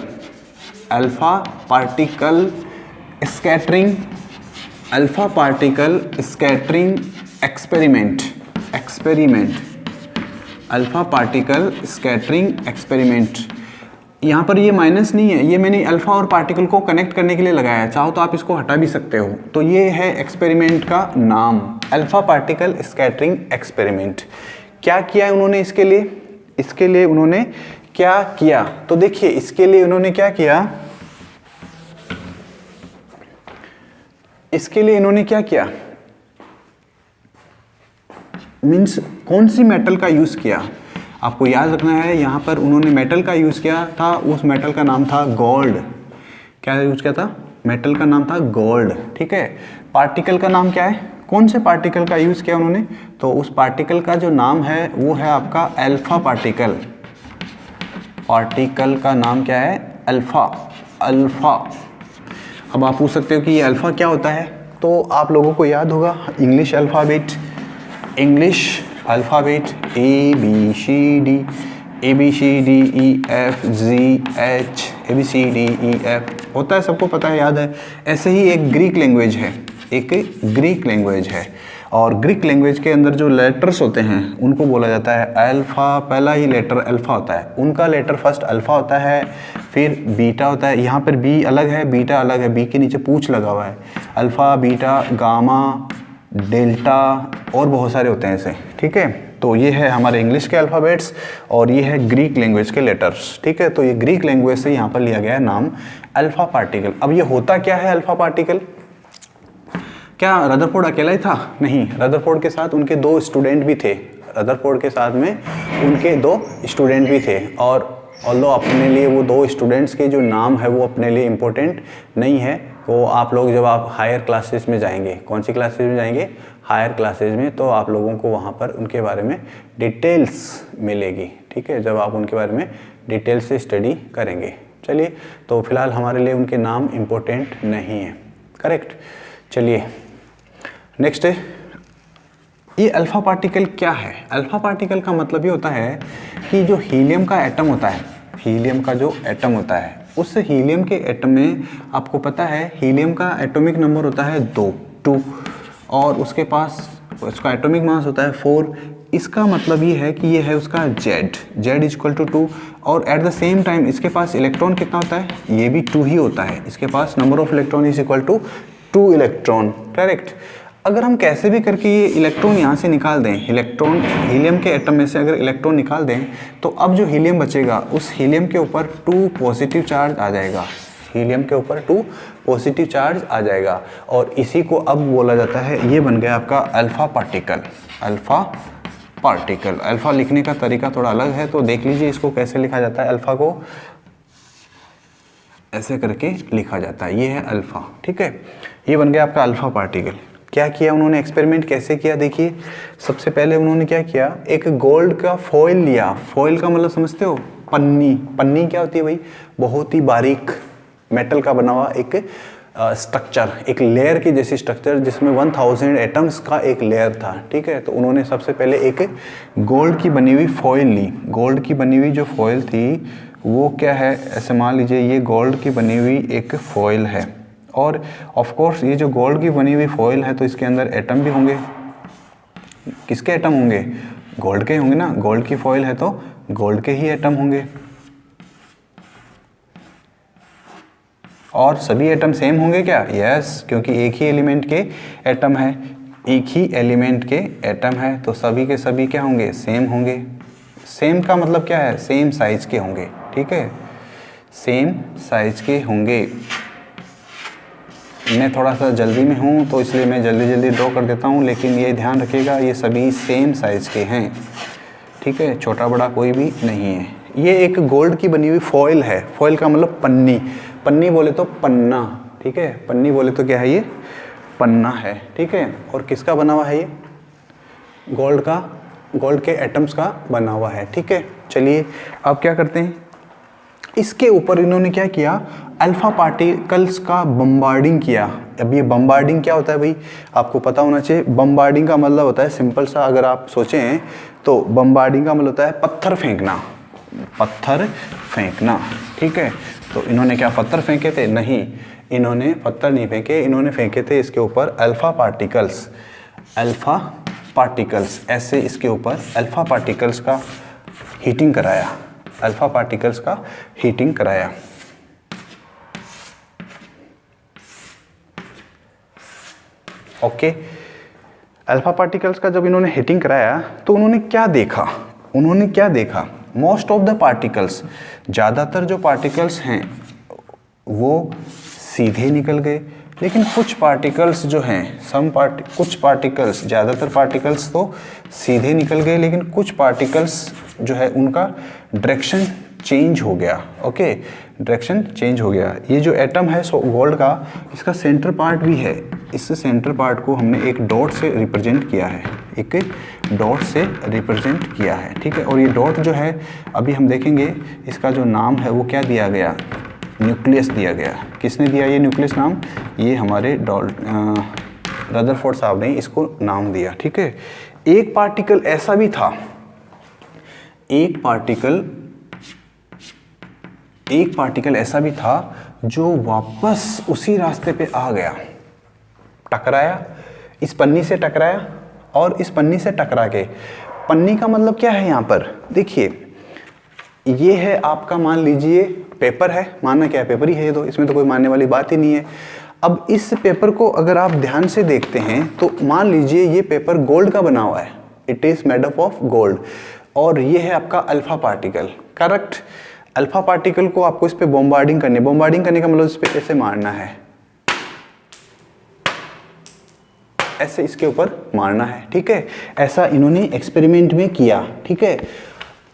scattering experiment, alpha particle scattering experiment. यहाँ पर ये माइनस नहीं है, ये मैंने अल्फा और पार्टिकल को कनेक्ट करने के लिए लगाया है, चाहो तो आप इसको हटा भी सकते हो। तो ये है एक्सपेरिमेंट का नाम, अल्फा पार्टिकल स्कैटरिंग एक्सपेरिमेंट। क्या किया है उन्होंने इसके लिए उन्होंने क्या किया, तो देखिए इसके लिए उन्होंने क्या किया, इसके लिए इन्होंने क्या किया, मीन्स कौन सी मेटल का यूज़ किया, आपको याद रखना है। यहाँ पर उन्होंने मेटल का यूज़ किया था, उस मेटल का नाम था गोल्ड। क्या यूज़ किया था, मेटल का नाम था गोल्ड। ठीक है, पार्टिकल का नाम क्या है, कौन से पार्टिकल का यूज़ किया उन्होंने, तो उस पार्टिकल का जो नाम है वो है आपका अल्फा पार्टिकल। पार्टिकल का नाम क्या है, अल्फा। अब आप पूछ सकते हो कि ये अल्फा क्या होता है, तो आप लोगों को याद होगा English alphabet A B C D E F G H ABCDEF होता है, सबको पता है, याद है। ऐसे ही एक ग्रीक लैंग्वेज है, और ग्रीक लैंग्वेज के अंदर जो लेटर्स होते हैं उनको बोला जाता है अल्फ़ा। पहला ही लेटर अल्फ़ा होता है, उनका लेटर फर्स्ट अल्फ़ा होता है, फिर बीटा होता है। यहाँ पर बी अलग है, बीटा अलग है, बी के नीचे पूंछ लगा हुआ है। अल्फ़ा, बीटा, गामा, डेल्टा और बहुत सारे होते हैं ऐसे। ठीक है, तो ये है हमारे इंग्लिश के अल्फ़ाबेट्स और ये है ग्रीक लैंग्वेज के लेटर्स, ठीक है। तो ये ग्रीक लैंग्वेज से यहाँ पर लिया गया है नाम अल्फ़ा पार्टिकल। अब ये होता क्या है अल्फ़ा पार्टिकल? क्या रदरफोर्ड अकेला ही था? नहीं, रदरफोर्ड के साथ उनके 2 स्टूडेंट भी थे। रदरफोर्ड के साथ में उनके 2 स्टूडेंट भी थे, और ऑल्दो अपने लिए वो 2 स्टूडेंट्स के जो नाम है वो अपने लिए इम्पोर्टेंट नहीं है। वो आप लोग जब आप हायर क्लासेस में जाएंगे, कौन सी क्लासेस में जाएंगे? हायर क्लासेस में, तो आप लोगों को वहाँ पर उनके बारे में डिटेल्स मिलेगी, ठीक है, जब आप उनके बारे में डिटेल से स्टडी करेंगे। चलिए, तो फिलहाल हमारे लिए उनके नाम इम्पोर्टेंट नहीं है, करेक्ट। चलिए नेक्स्ट है, ये अल्फ़ा पार्टिकल क्या है? अल्फ़ा पार्टिकल का मतलब ये होता है कि जो हीलियम का एटम होता है, हीलियम का जो एटम होता है, उस हीलियम के एटम में आपको पता है हीलियम का एटॉमिक नंबर होता है 2 और उसके पास उसका एटॉमिक मास होता है 4। इसका मतलब ये है कि ये है उसका Z इक्वल टू 2, और एट द सेम टाइम इसके पास इलेक्ट्रॉन कितना होता है? ये भी 2 ही होता है। इसके पास number of electron is equal to 2 electron, correct. अगर हम कैसे भी करके ये इलेक्ट्रॉन यहाँ से निकाल दें, इलेक्ट्रॉन हीलियम के एटम में से अगर इलेक्ट्रॉन निकाल दें, तो अब जो हीलियम बचेगा उस हीलियम के ऊपर 2 पॉजिटिव चार्ज आ जाएगा, हीलियम के ऊपर 2 पॉजिटिव चार्ज आ जाएगा, और इसी को अब बोला जाता है, ये बन गया आपका alpha particle. Alpha particle, alpha लिखने का तरीका थोड़ा अलग है, तो देख लीजिए इसको कैसे लिखा जाता है। अल्फ़ा को ऐसे करके लिखा जाता है, ये है अल्फ़ा, ठीक है। ये बन गया आपका अल्फ़ा पार्टिकल। क्या किया उन्होंने, एक्सपेरिमेंट कैसे किया? देखिए, सबसे पहले उन्होंने क्या किया, एक गोल्ड का फॉइल लिया। फॉइल का मतलब समझते हो? पन्नी। पन्नी क्या होती है भाई? बहुत ही बारीक मेटल का बना हुआ एक स्ट्रक्चर, एक लेयर की जैसी स्ट्रक्चर, जिसमें 1000 एटम्स का एक लेयर था, ठीक है। तो उन्होंने सबसे पहले एक गोल्ड की बनी हुई फॉइल ली। गोल्ड की बनी हुई जो फॉइल थी वो क्या है, ऐसे मान लीजिए ये गोल्ड की बनी हुई एक फॉइल है, और ऑफ कोर्स ये जो गोल्ड की बनी हुई फॉइल है तो इसके अंदर एटम भी होंगे। किसके एटम होंगे? गोल्ड के होंगे ना, गोल्ड की फॉइल है तो गोल्ड के ही एटम होंगे। और सभी एटम सेम होंगे क्या? यस, क्योंकि एक ही एलिमेंट के एटम है, एक ही एलिमेंट के एटम है, तो सभी के सभी क्या होंगे? सेम होंगे। सेम का मतलब क्या है? सेम साइज के होंगे, ठीक है, सेम साइज के होंगे। मैं थोड़ा सा जल्दी में हूँ तो इसलिए मैं जल्दी ड्रॉ कर देता हूँ, लेकिन ये ध्यान रखिएगा ये सभी सेम साइज़ के हैं, ठीक है, छोटा बड़ा कोई भी नहीं है। ये एक गोल्ड की बनी हुई फॉइल है। फॉइल का मतलब पन्नी। पन्नी बोले तो पन्ना, ठीक है, पन्नी बोले तो क्या है? ये पन्ना है, ठीक है। और किसका बना हुआ है? ये गोल्ड का, गोल्ड के एटम्स का बना हुआ है, ठीक है। चलिए अब क्या करते हैं, इसके ऊपर इन्होंने क्या किया, अल्फ़ा पार्टिकल्स का बम्बार्डिंग किया। अब ये बम्बार्डिंग क्या होता है भाई, आपको पता होना चाहिए। बम्बार्डिंग का मतलब होता है, सिंपल सा अगर आप सोचें तो बम्बार्डिंग का मतलब होता है पत्थर फेंकना, पत्थर फेंकना, ठीक है। तो इन्होंने क्या पत्थर फेंके थे? नहीं, इन्होंने पत्थर नहीं फेंके, इन्होंने फेंके थे इसके ऊपर अल्फ़ा पार्टिकल्स। अल्फ़ा पार्टिकल्स, ऐसे इसके ऊपर अल्फ़ा पार्टिकल्स का हीटिंग कराया, अल्फ़ा पार्टिकल्स का हीटिंग कराया। ओके, अल्फ़ा पार्टिकल्स का जब इन्होंने हीटिंग कराया तो उन्होंने क्या देखा? उन्होंने क्या देखा? मोस्ट ऑफ द पार्टिकल्स, ज़्यादातर जो पार्टिकल्स हैं वो सीधे निकल गए, लेकिन कुछ पार्टिकल्स जो हैं, कुछ पार्टिकल्स, ज़्यादातर पार्टिकल्स तो सीधे निकल गए, लेकिन कुछ पार्टिकल्स जो है उनका डायरेक्शन चेंज हो गया। ओके, डायरेक्शन चेंज हो गया। ये जो एटम है गोल्ड का, इसका सेंटर पार्ट भी है, इस सेंटर पार्ट को हमने एक डॉट से रिप्रेजेंट किया है, एक डॉट से रिप्रेजेंट किया है, ठीक है। और ये डॉट जो है अभी हम देखेंगे, इसका जो नाम है वो क्या दिया गया? न्यूक्लियस दिया गया। किसने दिया ये न्यूक्लियस नाम? ये हमारे रदरफोर्ड साहब ने इसको नाम दिया, ठीक है। एक पार्टिकल ऐसा भी था, एक पार्टिकल ऐसा भी था जो वापस उसी रास्ते पे आ गया, टकराया, इस पन्नी से टकराया और इस पन्नी से टकरा के। पन्नी का मतलब क्या है यहाँ पर? देखिए, ये है आपका, मान लीजिए पेपर है, मानना क्या है, पेपर ही है ये तो, इसमें तो कोई मानने वाली बात ही नहीं है। अब इस पेपर को अगर आप ध्यान से देखते हैं तो मान लीजिए ये पेपर गोल्ड का बना हुआ है, it is made up of gold. और ये है आपका alpha particle, correct. Alpha particle को आपको इस पे बॉम्बार्डिंग करनी है। बॉम्बार्डिंग करने का मतलब इस पे ऐसे मारना है, ऐसे इसके ऊपर मारना है, ठीक है। ऐसा इन्होंने एक्सपेरिमेंट में किया, ठीक है।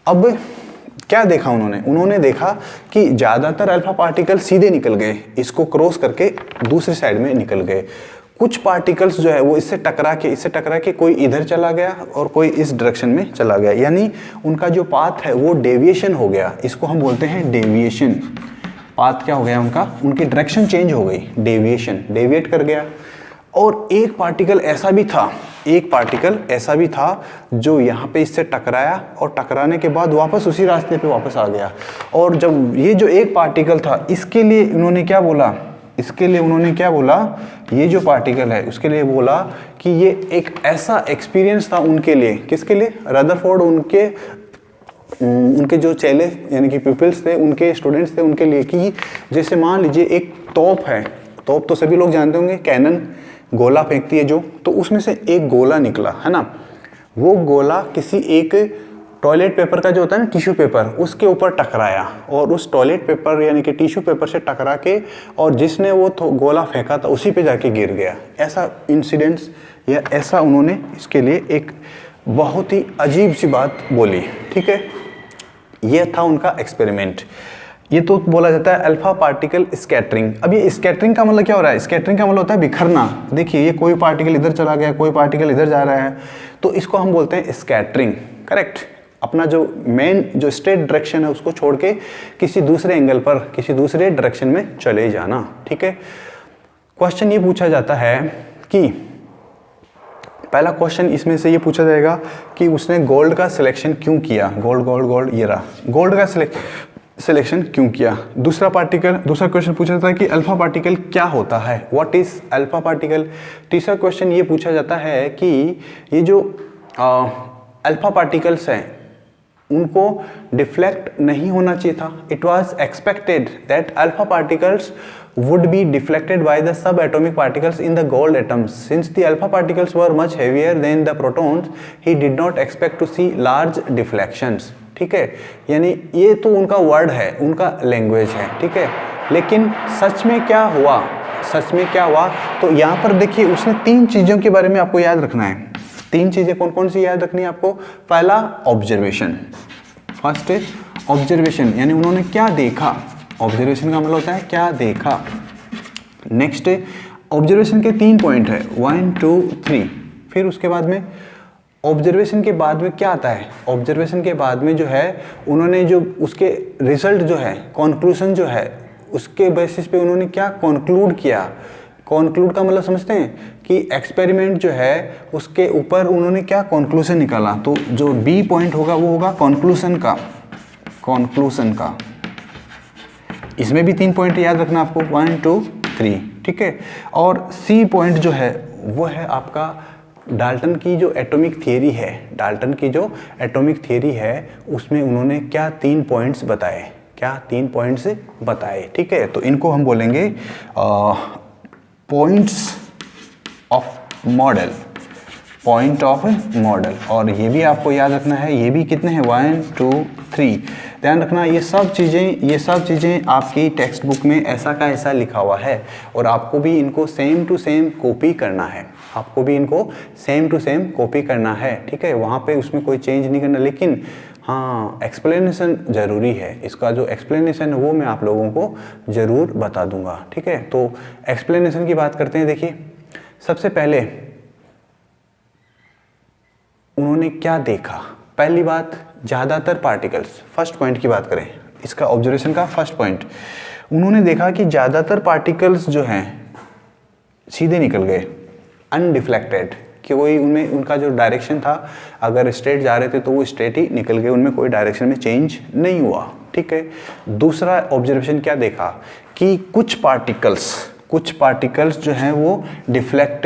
अब क्या देखा उन्होंने देखा कि ज़्यादातर अल्फा पार्टिकल सीधे निकल गए, इसको क्रॉस करके दूसरी साइड में निकल गए। कुछ पार्टिकल्स जो है वो इससे टकरा के कोई इधर चला गया और कोई इस डायरेक्शन में चला गया, यानी उनका जो पाथ है वो डेविएशन हो गया। इसको हम बोलते हैं डेविएशन। पाथ क्या हो गया उनका, उनकी डायरेक्शन चेंज हो गई, डेविएशन, डेविएट कर गया। और एक पार्टिकल ऐसा भी था जो यहाँ पे इससे टकराया और टकराने के बाद वापस उसी रास्ते पे वापस आ गया। और जब ये जो एक पार्टिकल था, इसके लिए उन्होंने क्या बोला, ये जो पार्टिकल है उसके लिए बोला कि ये एक ऐसा एक्सपीरियंस था उनके लिए, किसके लिए, रदरफोर्ड, उनके जो चेले यानी कि पीपल्स थे, उनके स्टूडेंट्स थे, उनके लिए कि जैसे मान लीजिए एक तोप है, तोप तो सभी लोग जानते होंगे, कैनन गोला फेंकती है जो, तो उसमें से एक गोला निकला है ना, वो गोला किसी एक टॉयलेट पेपर का जो होता है ना, टिश्यू पेपर, उसके ऊपर टकराया और उस टॉयलेट पेपर यानी कि टिश्यू पेपर से टकरा के और जिसने वो गोला फेंका था उसी पे जाके गिर गया। ऐसा इंसिडेंट्स या ऐसा उन्होंने इसके लिए एक बहुत ही अजीब सी बात बोली, ठीक है। ये था उनका एक्सपेरिमेंट। ये तो बोला जाता है अल्फा पार्टिकल स्कैटरिंग। अब ये स्कैटरिंग का मतलब क्या हो रहा है, स्कैटरिंग का मतलब होता है बिखरना। देखिए ये कोई पार्टिकल इधर चला गया, कोई पार्टिकल इधर जा रहा है, तो इसको हम बोलते हैं स्कैटरिंग, करेक्ट। अपना जो मेन जो स्ट्रेट डायरेक्शन है उसको छोड़ के किसी दूसरे एंगल पर, किसी दूसरे डायरेक्शन में चले जाना, ठीक है। क्वेश्चन ये पूछा जाता है कि पहला क्वेश्चन इसमें से ये पूछा जाएगा कि उसने गोल्ड का सिलेक्शन क्यों किया, गोल्ड ये रहा, गोल्ड का सिलेक्शन क्यों किया। दूसरा क्वेश्चन पूछा जाता है कि अल्फा पार्टिकल क्या होता है, व्हाट इज अल्फा पार्टिकल। तीसरा क्वेश्चन ये पूछा जाता है कि ये जो अल्फा पार्टिकल्स हैं उनको डिफ्लेक्ट नहीं होना चाहिए था। It was expected that alpha particles would be deflected by the subatomic particles in the gold atoms. Since the alpha particles were much heavier than the protons, he did not expect to see large deflections. ठीक है, यानी ये तो उनका word है, उनका language है, ठीक है। लेकिन सच में क्या हुआ, तो यहाँ पर देखिए उसने 3 चीज़ों के बारे में आपको याद रखना है। 3 चीज़ें कौन कौन सी याद रखनी है आपको। पहला ऑब्जर्वेशन, फर्स्ट ऑब्जर्वेशन, यानी उन्होंने क्या देखा। ऑब्जर्वेशन का मतलब होता है क्या देखा। नेक्स्ट ऑब्जर्वेशन के 3 पॉइंट है, 1 2 3। फिर उसके बाद में ऑब्जर्वेशन के बाद में क्या आता है, ऑब्जर्वेशन के बाद में जो है उन्होंने जो उसके रिजल्ट जो है, कंक्लूजन जो है, उसके बेसिस पे उन्होंने क्या कंक्लूड किया। कंक्लूड का मतलब समझते हैं कि एक्सपेरिमेंट जो है उसके ऊपर उन्होंने क्या कंक्लूजन निकाला। तो जो बी पॉइंट होगा वो होगा कंक्लूजन का। इसमें भी 3 पॉइंट याद रखना आपको, 1 2 3, ठीक है। और सी पॉइंट जो है वो है आपका डाल्टन की जो एटॉमिक थियरी है, उसमें उन्होंने क्या 3 पॉइंट्स बताए, ठीक है। तो इनको हम बोलेंगे पॉइंट ऑफ मॉडल। और ये भी आपको याद रखना है, ये भी कितने हैं, 1 2 3। ध्यान रखना ये सब चीज़ें आपकी टेक्स्ट बुक में ऐसा का ऐसा लिखा हुआ है और आपको भी इनको सेम टू सेम कॉपी करना है, ठीक है। वहाँ पे उसमें कोई चेंज नहीं करना, लेकिन हाँ एक्सप्लेनेशन ज़रूरी है। इसका जो एक्सप्लेनेशन है वो मैं आप लोगों को ज़रूर बता दूंगा, ठीक है। तो एक्सप्लेनेशन की बात करते हैं। देखिए सबसे पहले उन्होंने क्या देखा। पहली बात, ज़्यादातर पार्टिकल्स, फर्स्ट पॉइंट की बात करें, इसका ऑब्जर्वेशन का फर्स्ट पॉइंट, उन्होंने देखा कि ज़्यादातर पार्टिकल्स जो हैं सीधे निकल गए, अनडिफ्लेक्टेड, कि वही उनमें उनका जो डायरेक्शन था, अगर स्ट्रेट जा रहे थे तो वो स्ट्रेट ही निकल गए, उनमें कोई डायरेक्शन में चेंज नहीं हुआ, ठीक है। दूसरा ऑब्जर्वेशन क्या देखा कि कुछ पार्टिकल्स जो हैं वो डिफ्लेक्ट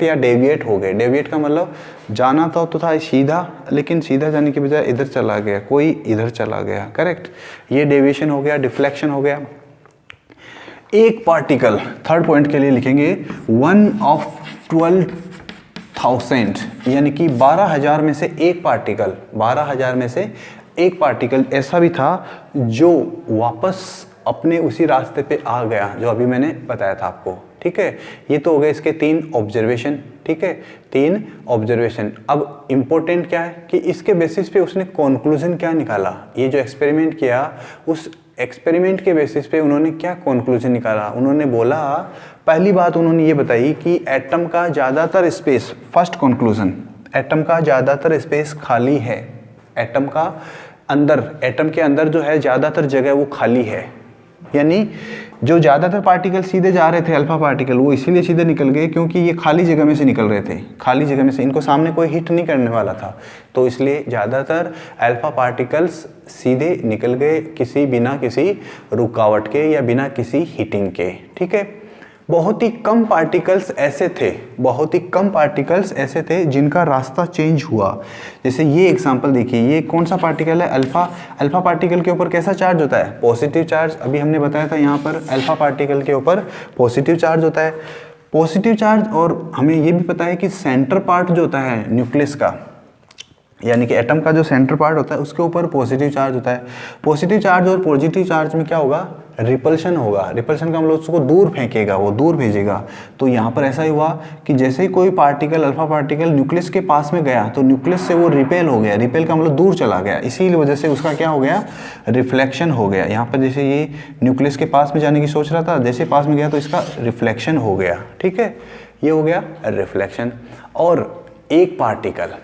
या डेविएट हो गए। डेविएट का मतलब जाना तो था सीधा, लेकिन सीधा जाने के बजाय इधर चला गया, कोई इधर चला गया, करेक्ट। ये डेविएशन हो गया, डिफ्लेक्शन हो गया। एक पार्टिकल, थर्ड पॉइंट के लिए लिखेंगे 1 of 12 12,000 यानी कि 12,000 में से एक पार्टिकल, 12,000 में से एक पार्टिकल ऐसा भी था जो वापस अपने उसी रास्ते पे आ गया जो अभी मैंने बताया था आपको। ठीक है, ये तो हो गए इसके 3 ऑब्जर्वेशन। ठीक है, 3 ऑब्जर्वेशन। अब इम्पोर्टेंट क्या है कि इसके बेसिस पे उसने कंक्लूजन क्या निकाला। ये जो एक्सपेरिमेंट किया उस एक्सपेरिमेंट के बेसिस पे उन्होंने क्या कंक्लूजन निकाला। उन्होंने बोला, पहली बात उन्होंने ये बताई कि एटम का ज़्यादातर स्पेस, फर्स्ट कंक्लूजन, एटम का ज़्यादातर स्पेस खाली है। एटम का अंदर, एटम के अंदर जो है ज़्यादातर जगह वो खाली है। यानी जो ज़्यादातर पार्टिकल सीधे जा रहे थे अल्फा पार्टिकल, वो इसीलिए सीधे निकल गए क्योंकि ये खाली जगह में से निकल रहे थे, खाली जगह में से, इनको सामने कोई हिट नहीं करने वाला था, तो इसलिए ज़्यादातर अल्फा पार्टिकल्स सीधे निकल गए बिना किसी रुकावट के या बिना किसी हीटिंग के। ठीक है, बहुत ही कम पार्टिकल्स ऐसे थे, बहुत ही कम पार्टिकल्स ऐसे थे जिनका रास्ता चेंज हुआ। जैसे ये एग्जांपल देखिए, ये कौन सा पार्टिकल है, अल्फा। अल्फा पार्टिकल के ऊपर कैसा चार्ज होता है, पॉजिटिव चार्ज। अभी हमने बताया था यहाँ पर अल्फा पार्टिकल के ऊपर पॉजिटिव चार्ज होता है, पॉजिटिव चार्ज। और हमें ये भी पता है कि सेंटर पार्ट जो होता है न्यूक्लियस का, यानी कि एटम का जो सेंटर पार्ट होता है उसके ऊपर पॉजिटिव चार्ज होता है। पॉजिटिव चार्ज और पॉजिटिव चार्ज में क्या होगा, रिपल्शन होगा। रिपल्शन का मतलब उसको दूर फेंकेगा, वो दूर भेजेगा। तो यहाँ पर ऐसा ही हुआ कि जैसे ही कोई पार्टिकल, अल्फा पार्टिकल न्यूक्लियस के पास में गया तो न्यूक्लियस से वो रिपेल हो गया। रिपेल का मतलब दूर चला गया, इसी वजह से उसका क्या हो गया, रिफ्लेक्शन हो गया। यहाँ पर जैसे ये न्यूक्लियस के पास में जाने की सोच रहा था, जैसे पास में गया तो इसका रिफ्लेक्शन हो गया। ठीक है, ये हो गया रिफ्लेक्शन। और एक पार्टिकल,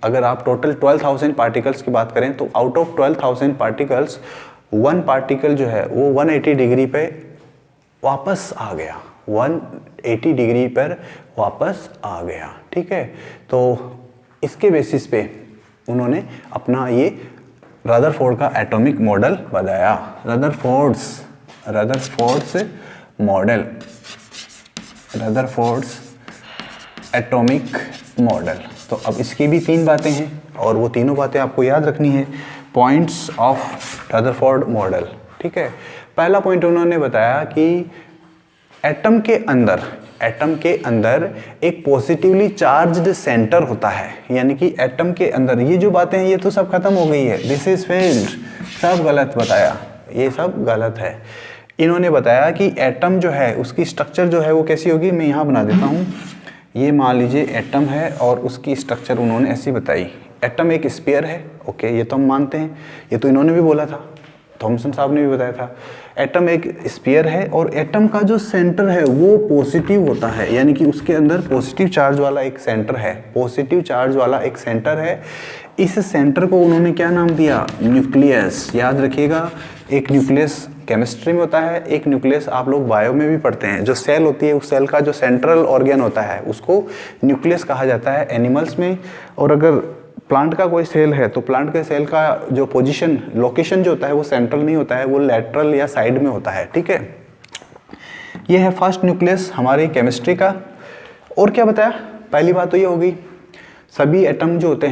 अगर आप टोटल 12,000 पार्टिकल्स की बात करें तो आउट ऑफ 12,000 पार्टिकल्स 1 पार्टिकल जो है वो 180 डिग्री पे वापस आ गया, 180 डिग्री पर वापस आ गया। ठीक है, तो इसके बेसिस पे उन्होंने अपना ये रदरफोर्ड का एटॉमिक मॉडल बनाया। Rutherford's model, Rutherford's atomic model. तो अब इसकी भी 3 बातें हैं और वो तीनों बातें आपको याद रखनी है, पॉइंट्स ऑफ रदरफोर्ड मॉडल। ठीक है, पहला पॉइंट उन्होंने बताया कि एटम के अंदर एक पॉजिटिवली चार्ज्ड सेंटर होता है। यानी कि एटम के अंदर ये जो बातें हैं ये तो सब खत्म हो गई है, दिस इज फेल्ड, सब गलत बताया, ये सब गलत है। इन्होंने बताया कि एटम जो है उसकी स्ट्रक्चर जो है वो कैसी होगी, मैं यहाँ बना देता हूँ। ये मान लीजिए एटम है और उसकी स्ट्रक्चर उन्होंने ऐसी बताई। एटम एक स्फीयर है, ओके, ये तो हम मानते हैं, ये तो इन्होंने भी बोला था, थॉमसन साहब ने भी बताया था। एटम एक स्फीयर है और एटम का जो सेंटर है वो पॉजिटिव होता है, यानी कि उसके अंदर पॉजिटिव चार्ज वाला एक सेंटर है, पॉजिटिव चार्ज वाला एक सेंटर है। इस सेंटर को उन्होंने क्या नाम दिया, न्यूक्लियस। याद रखिएगा, एक न्यूक्लियस केमिस्ट्री में होता है, एक न्यूक्लियस आप लोग बायो में भी पढ़ते हैं। जो सेल होती है उस सेल का जो सेंट्रल ऑर्गन होता है उसको न्यूक्लियस कहा जाता है एनिमल्स में। और अगर प्लांट का कोई सेल है तो प्लांट के सेल का जो पोजीशन, लोकेशन जो होता है वो सेंट्रल नहीं होता है, वो लैटरल या साइड में होता है। ठीक है, ये है फर्स्ट न्यूक्लियस हमारी केमिस्ट्री का। और क्या बताया, पहली बात तो ये होगी, सभी एटम जो होते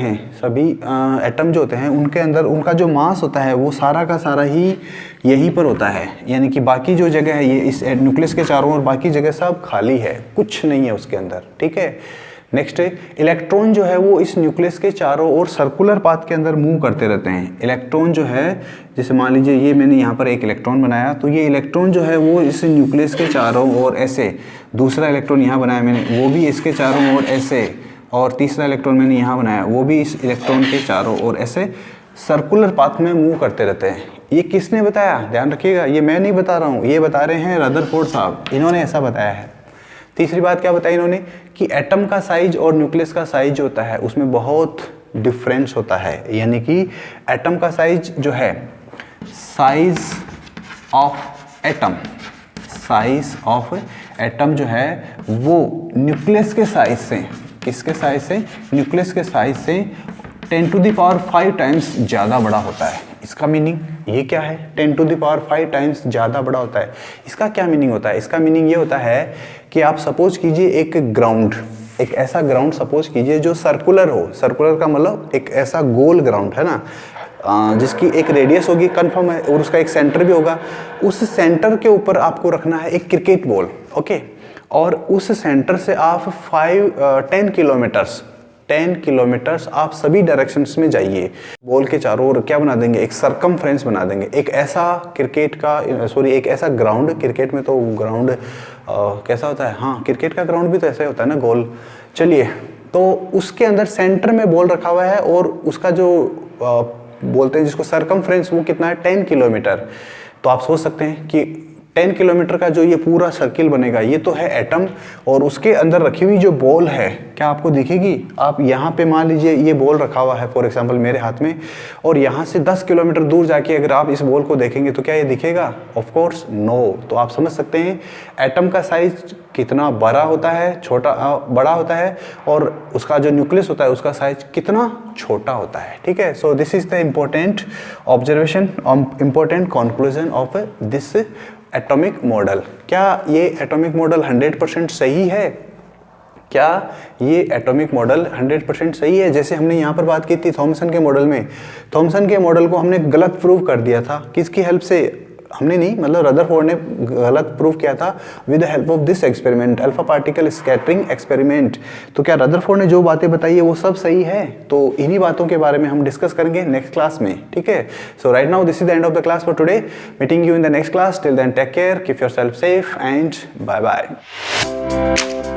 हैं उनके अंदर उनका जो मास होता है वो सारा का सारा ही यहीं पर होता है। यानी कि बाकी जो जगह है ये इस न्यूक्लियस के चारों ओर बाकी जगह सब खाली है, कुछ नहीं है उसके अंदर। ठीक है, नेक्स्ट इलेक्ट्रॉन जो है वो इस न्यूक्लियस के चारों ओर सर्कुलर पाथ के अंदर मूव करते रहते हैं। इलेक्ट्रॉन जो है, जैसे मान लीजिए ये मैंने यहाँ पर एक इलेक्ट्रॉन बनाया, तो ये इलेक्ट्रॉन जो है वो इस न्यूक्लियस के चारों ओर ऐसे, दूसरा इलेक्ट्रॉन यहाँ बनाया मैंने वो भी इसके चारों ओर ऐसे, और तीसरा इलेक्ट्रॉन मैंने यहाँ बनाया वो भी इस इलेक्ट्रॉन के चारों ओर ऐसे सर्कुलर पाथ में मूव करते रहते हैं। ये किसने बताया, ध्यान रखिएगा, ये मैं नहीं बता रहा हूँ, ये बता रहे हैं रदरफोर्ड साहब, इन्होंने ऐसा बताया है। तीसरी बात क्या बताई इन्होंने कि एटम का साइज और न्यूक्लियस का साइज जो होता है उसमें बहुत डिफरेंस होता है। यानी कि एटम का साइज जो है, साइज ऑफ एटम जो है वो न्यूक्लियस के साइज से, किसके साइज से, न्यूक्लियस के साइज से 10⁵ टाइम्स ज़्यादा बड़ा होता है। इसका मीनिंग ये क्या है, 10⁵ टाइम्स ज़्यादा बड़ा होता है। इसका क्या मीनिंग होता है, इसका मीनिंग ये होता है कि आप सपोज कीजिए एक ऐसा ग्राउंड सपोज कीजिए जो सर्कुलर हो। सर्कुलर का मतलब एक ऐसा गोल ग्राउंड है ना, जिसकी एक रेडियस होगी कन्फर्म है और उसका एक सेंटर भी होगा। उस सेंटर के ऊपर आपको रखना है एक क्रिकेट बॉल, ओके। और उस सेंटर से आप 10 किलोमीटर्स आप सभी डायरेक्शंस में जाइए। बॉल के चारों ओर क्या बना देंगे, एक सरकमफ्रेंस बना देंगे, एक ऐसा ग्राउंड, क्रिकेट में तो ग्राउंड कैसा होता है, हाँ क्रिकेट का ग्राउंड भी तो ऐसा ही होता है ना, गोल। चलिए, तो उसके अंदर सेंटर में बॉल रखा हुआ है और उसका जो बोलते हैं जिसको सरकमफ्रेंस, वो कितना है, 10 किलोमीटर। तो आप सोच सकते हैं कि 10 किलोमीटर का जो ये पूरा सर्किल बनेगा, ये तो है एटम, और उसके अंदर रखी हुई जो बॉल है क्या आपको दिखेगी? आप यहाँ पे मान लीजिए ये बॉल रखा हुआ है फॉर एग्जांपल मेरे हाथ में, और यहाँ से 10 किलोमीटर दूर जाके अगर आप इस बॉल को देखेंगे तो क्या ये दिखेगा? Of course no. तो आप समझ सकते हैं एटम का साइज कितना बड़ा होता है, बड़ा होता है, और उसका जो न्यूक्लियस होता है उसका साइज कितना छोटा होता है। ठीक है, so this is the important observation, important conclusion of this atomic model. क्या ये एटॉमिक मॉडल 100% सही है? क्या ये एटॉमिक मॉडल 100% सही है? जैसे हमने यहाँ पर बात की थी थॉमसन के मॉडल में, थॉमसन के मॉडल को हमने गलत प्रूव कर दिया था। किसकी हेल्प से? हमने नहीं, मतलब रदरफोर्ड ने गलत प्रूव किया था with the help of this experiment, alpha particle scattering experiment. तो क्या रदरफोर्ड ने जो बातें बताई है वो सब सही है? तो इन्हीं बातों के बारे में हम डिस्कस करेंगे नेक्स्ट क्लास में। ठीक है, so right now this is the end of the class for today. Meeting you in the next class. Till then take care, keep yourself safe and bye bye.